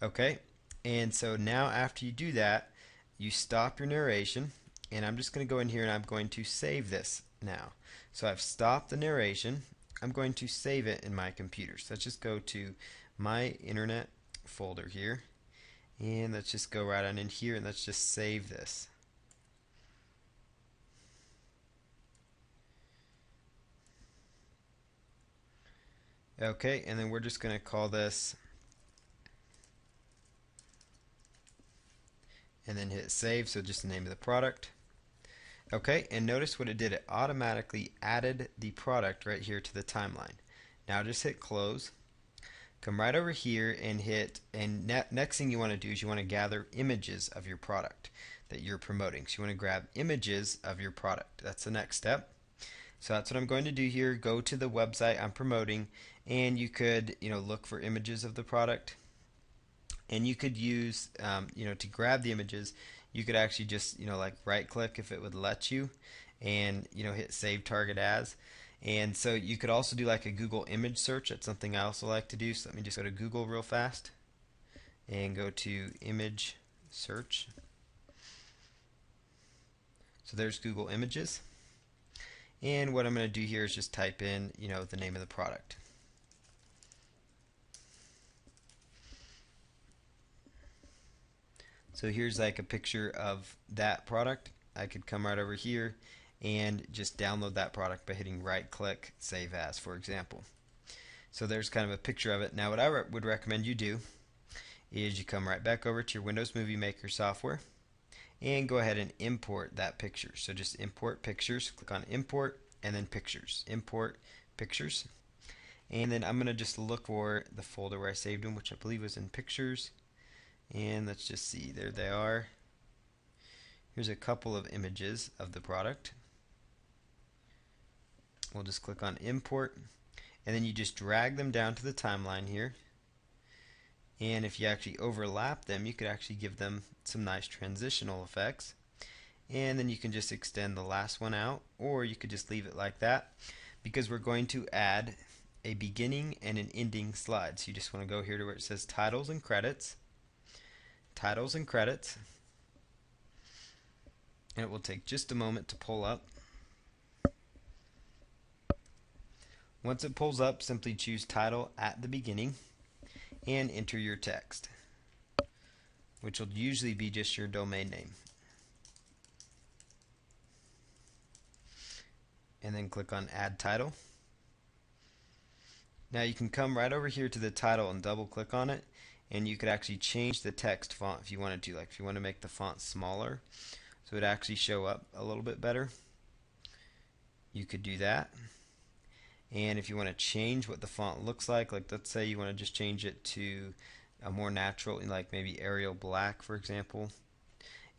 Okay, and so now after you do that, you stop your narration, and I'm just going to go in here and I'm going to save this now. So I've stopped the narration. I'm going to save it in my computer. So let's just go to my internet folder here, and let's just go right on in here and let's just save this. Okay, and then we're just going to call this, and then hit save, so just the name of the product. Okay, and notice what it did. It automatically added the product right here to the timeline. Now just hit close. Come right over here and hit, and next thing you want to do is you want to gather images of your product that you're promoting. So you want to grab images of your product. That's the next step. So that's what I'm going to do here. Go to the website I'm promoting, and you could, look for images of the product. And you could use, to grab the images, you could actually just, like right click if it would let you, and, hit save target as. And so you could also do like a Google image search. That's something I also like to do. So let me just go to Google real fast and go to image search. So there's Google Images. And what I'm going to do here is just type in, the name of the product. So here's like a picture of that product. I could come right over here and just download that product by hitting right click, save as, for example. So there's kind of a picture of it. Now what I would recommend you do is you come right back over to your Windows Movie Maker software and go ahead and import that picture. So just import pictures, click on import and then pictures, import pictures. And then I'm going to just look for the folder where I saved them, which I believe was in pictures. And let's just see, there they are. Here's a couple of images of the product. We'll just click on import, and then you just drag them down to the timeline here. And if you actually overlap them, you could actually give them some nice transitional effects. And then you can just extend the last one out, or you could just leave it like that, because we're going to add a beginning and an ending slide. So you just want to go here to where it says titles and credits. Titles and credits. And it will take just a moment to pull up. Once it pulls up, simply choose title at the beginning and enter your text, which will usually be just your domain name. And then click on add title. Now you can come right over here to the title and double click on it, and you could actually change the text font if you wanted to. Like if you want to make the font smaller so it actually show up a little bit better, you could do that. And if you want to change what the font looks like let's say you want to just change it to a more natural, like maybe Arial black for example,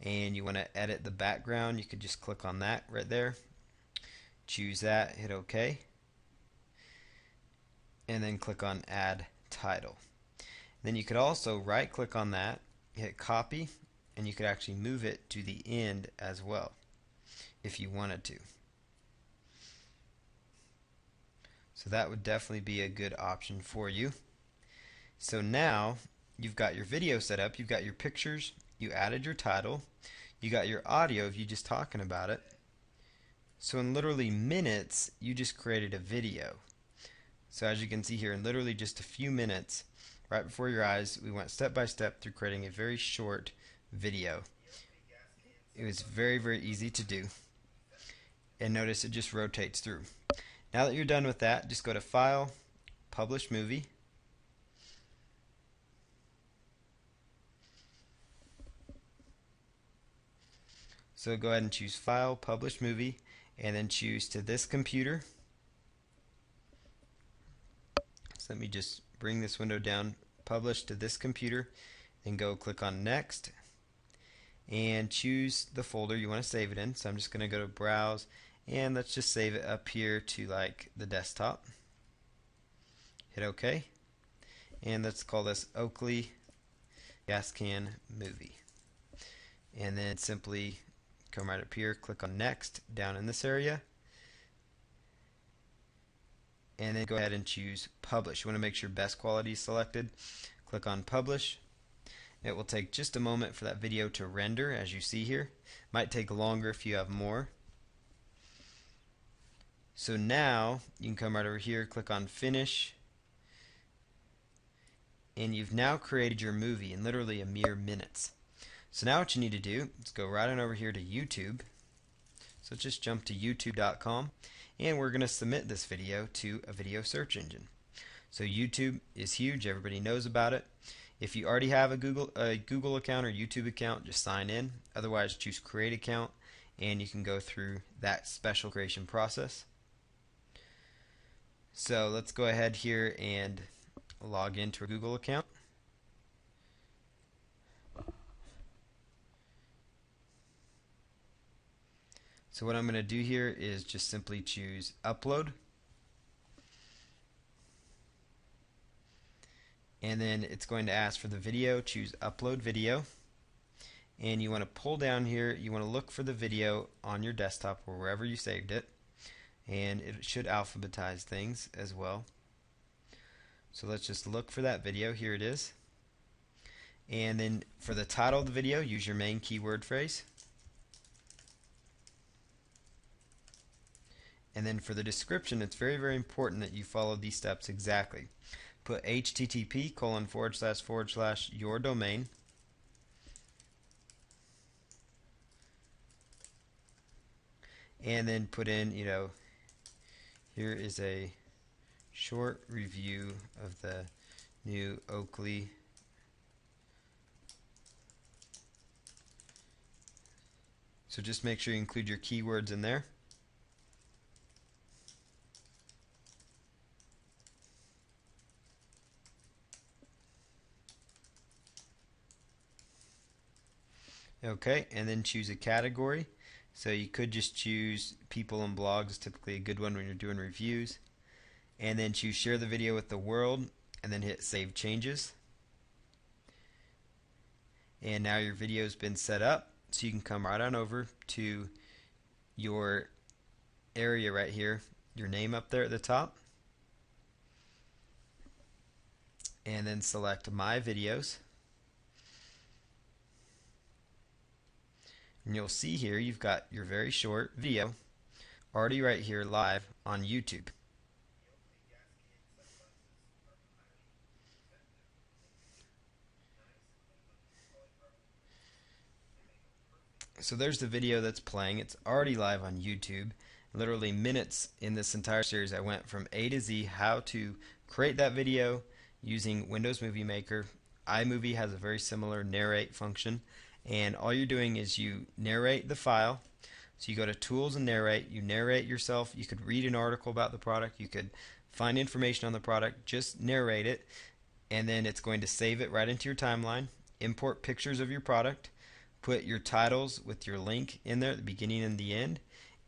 and you want to edit the background, you could just click on that right there, choose that, hit OK, and then click on add title. Then you could also right click on that, hit copy, and you could actually move it to the end as well if you wanted to. So that would definitely be a good option for you. So now you've got your video set up, you've got your pictures, you added your title, you got your audio of you just talking about it. So in literally minutes, you just created a video. So as you can see here, in literally just a few minutes, right before your eyes, we went step by step through creating a very short video. It was very, very easy to do. And notice it just rotates through. Now that you're done with that, just go to File, Publish Movie. So go ahead and choose File, Publish Movie, and then choose to this computer. So let me just bring this window down, publish to this computer, and go click on next and choose the folder you want to save it in. So I'm just going to go to browse and let's just save it up here to like the desktop. Hit OK, and let's call this Oakley gas can movie, and then simply come right up here, click on next down in this area, and then go ahead and choose publish. You want to make sure best quality is selected. Click on publish. It will take just a moment for that video to render, as you see here. Might take longer if you have more. So now you can come right over here, click on finish, and you've now created your movie in literally a mere minutes. So now what you need to do is go right on over here to YouTube. So just jump to youtube.com, and we're going to submit this video to a video search engine. So YouTube is huge, everybody knows about it. If you already have a Google account or YouTube account, just sign in. Otherwise, choose create account, and you can go through that special creation process. So let's go ahead here and log into a Google account. So what I'm going to do here is just simply choose upload, and then it's going to ask for the video. Choose upload video, and you want to pull down here, you want to look for the video on your desktop or wherever you saved it, and it should alphabetize things as well. So let's just look for that video. Here it is. And then for the title of the video, use your main keyword phrase. And then for the description, it's very, very important that you follow these steps exactly. Put http:// your domain. And then put in, here is a short review of the new Oakley So just make sure you include your keywords in there. Okay, and then choose a category. So you could just choose people and blogs, typically a good one when you're doing reviews. And then choose share the video with the world, and then hit save changes. And now your video's been set up, so you can come right on over to your area right here, your name up there at the top, and then select my videos. And you'll see here you've got your very short video already right here live on YouTube. So there's the video that's playing. It's already live on YouTube. Literally minutes in this entire series, I went from A to Z how to create that video using Windows Movie Maker. iMovie has a very similar narrate function, and all you're doing is you narrate the file. So you go to Tools and Narrate, you narrate yourself. You could read an article about the product, you could find information on the product, just narrate it, and then it's going to save it right into your timeline. Import pictures of your product, put your titles with your link in there at the beginning and the end,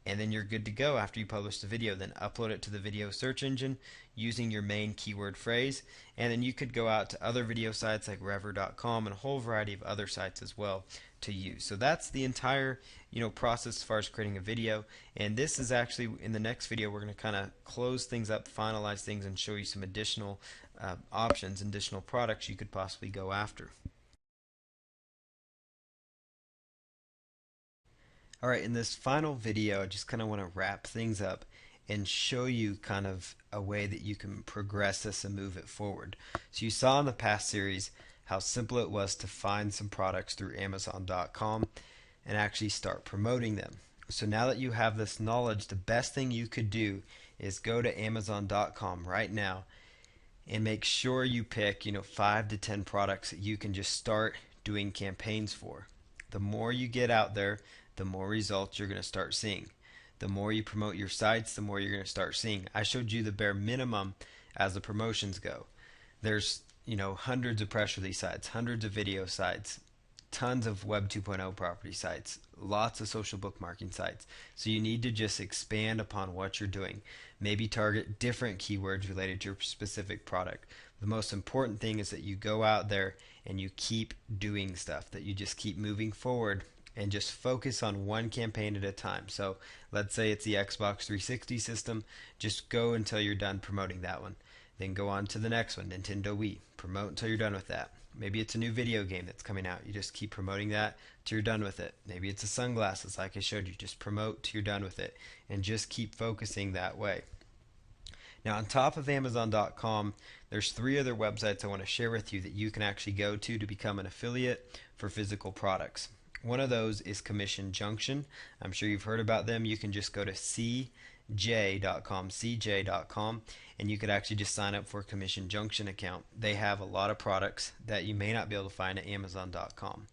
and then you're good to go after you publish the video. Then upload it to the video search engine using your main keyword phrase, and then you could go out to other video sites like rever.com and a whole variety of other sites as well to use. So that's the entire process as far as creating a video, and this is actually in the next video we're going to kind of close things up, finalize things, and show you some additional options, additional products you could possibly go after. Alright, in this final video I just kind of want to wrap things up and show you kind of a way that you can progress this and move it forward. So you saw in the past series how simple it was to find some products through Amazon.com and actually start promoting them. So now that you have this knowledge, the best thing you could do is go to Amazon.com right now and make sure you pick 5 to 10 products that you can just start doing campaigns for. The more you get out there, the more results you're going to start seeing. The more you promote your sites, the more you're going to start seeing. I showed you the bare minimum as the promotions go. There's, hundreds of press release sites, hundreds of video sites, tons of Web 2.0 property sites, lots of social bookmarking sites. So you need to just expand upon what you're doing. Maybe target different keywords related to your specific product. The most important thing is that you go out there and you keep doing stuff, that you just keep moving forward and just focus on one campaign at a time. So let's say it's the Xbox 360 system, just go until you're done promoting that one. Then go on to the next one, Nintendo Wii. Promote until you're done with that. Maybe it's a new video game that's coming out. You just keep promoting that till you're done with it. Maybe it's the sunglasses like I showed you. Just promote till you're done with it and just keep focusing that way. Now on top of Amazon.com, there's 3 other websites I want to share with you that you can actually go to become an affiliate for physical products. One of those is Commission Junction. I'm sure you've heard about them. You can just go to cj.com, and you could actually just sign up for a Commission Junction account. They have a lot of products that you may not be able to find at Amazon.com.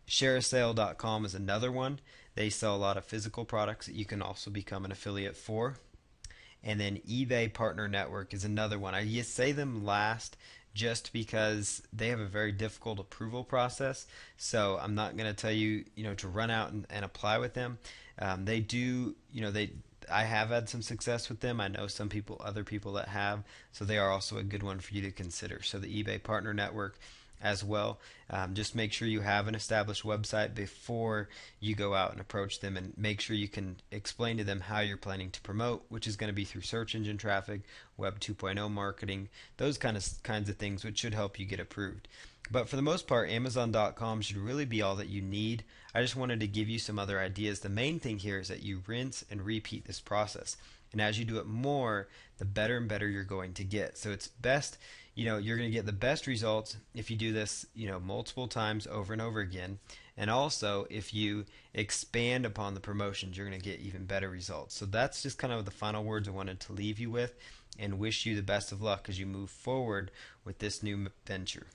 Shareasale.com is another one. They sell a lot of physical products that you can also become an affiliate for. And then eBay Partner Network is another one. I say them last just because they have a very difficult approval process. So I'm not going to tell you, to run out and apply with them. They do, I have had some success with them. I know some people, other people that have. So they are also a good one for you to consider. So the eBay Partner Network as well. Just make sure you have an established website before you go out and approach them, and make sure you can explain to them how you're planning to promote, which is going to be through search engine traffic, Web 2.0 marketing, those kinds of things, which should help you get approved. But for the most part, Amazon.com should really be all that you need. I just wanted to give you some other ideas. The main thing here is that you rinse and repeat this process. And as you do it more, the better and better you're going to get. So it's best, you're going to get the best results if you do this, multiple times over and over again. And also, if you expand upon the promotions, you're going to get even better results. So that's just kind of the final words I wanted to leave you with, and wish you the best of luck as you move forward with this new venture.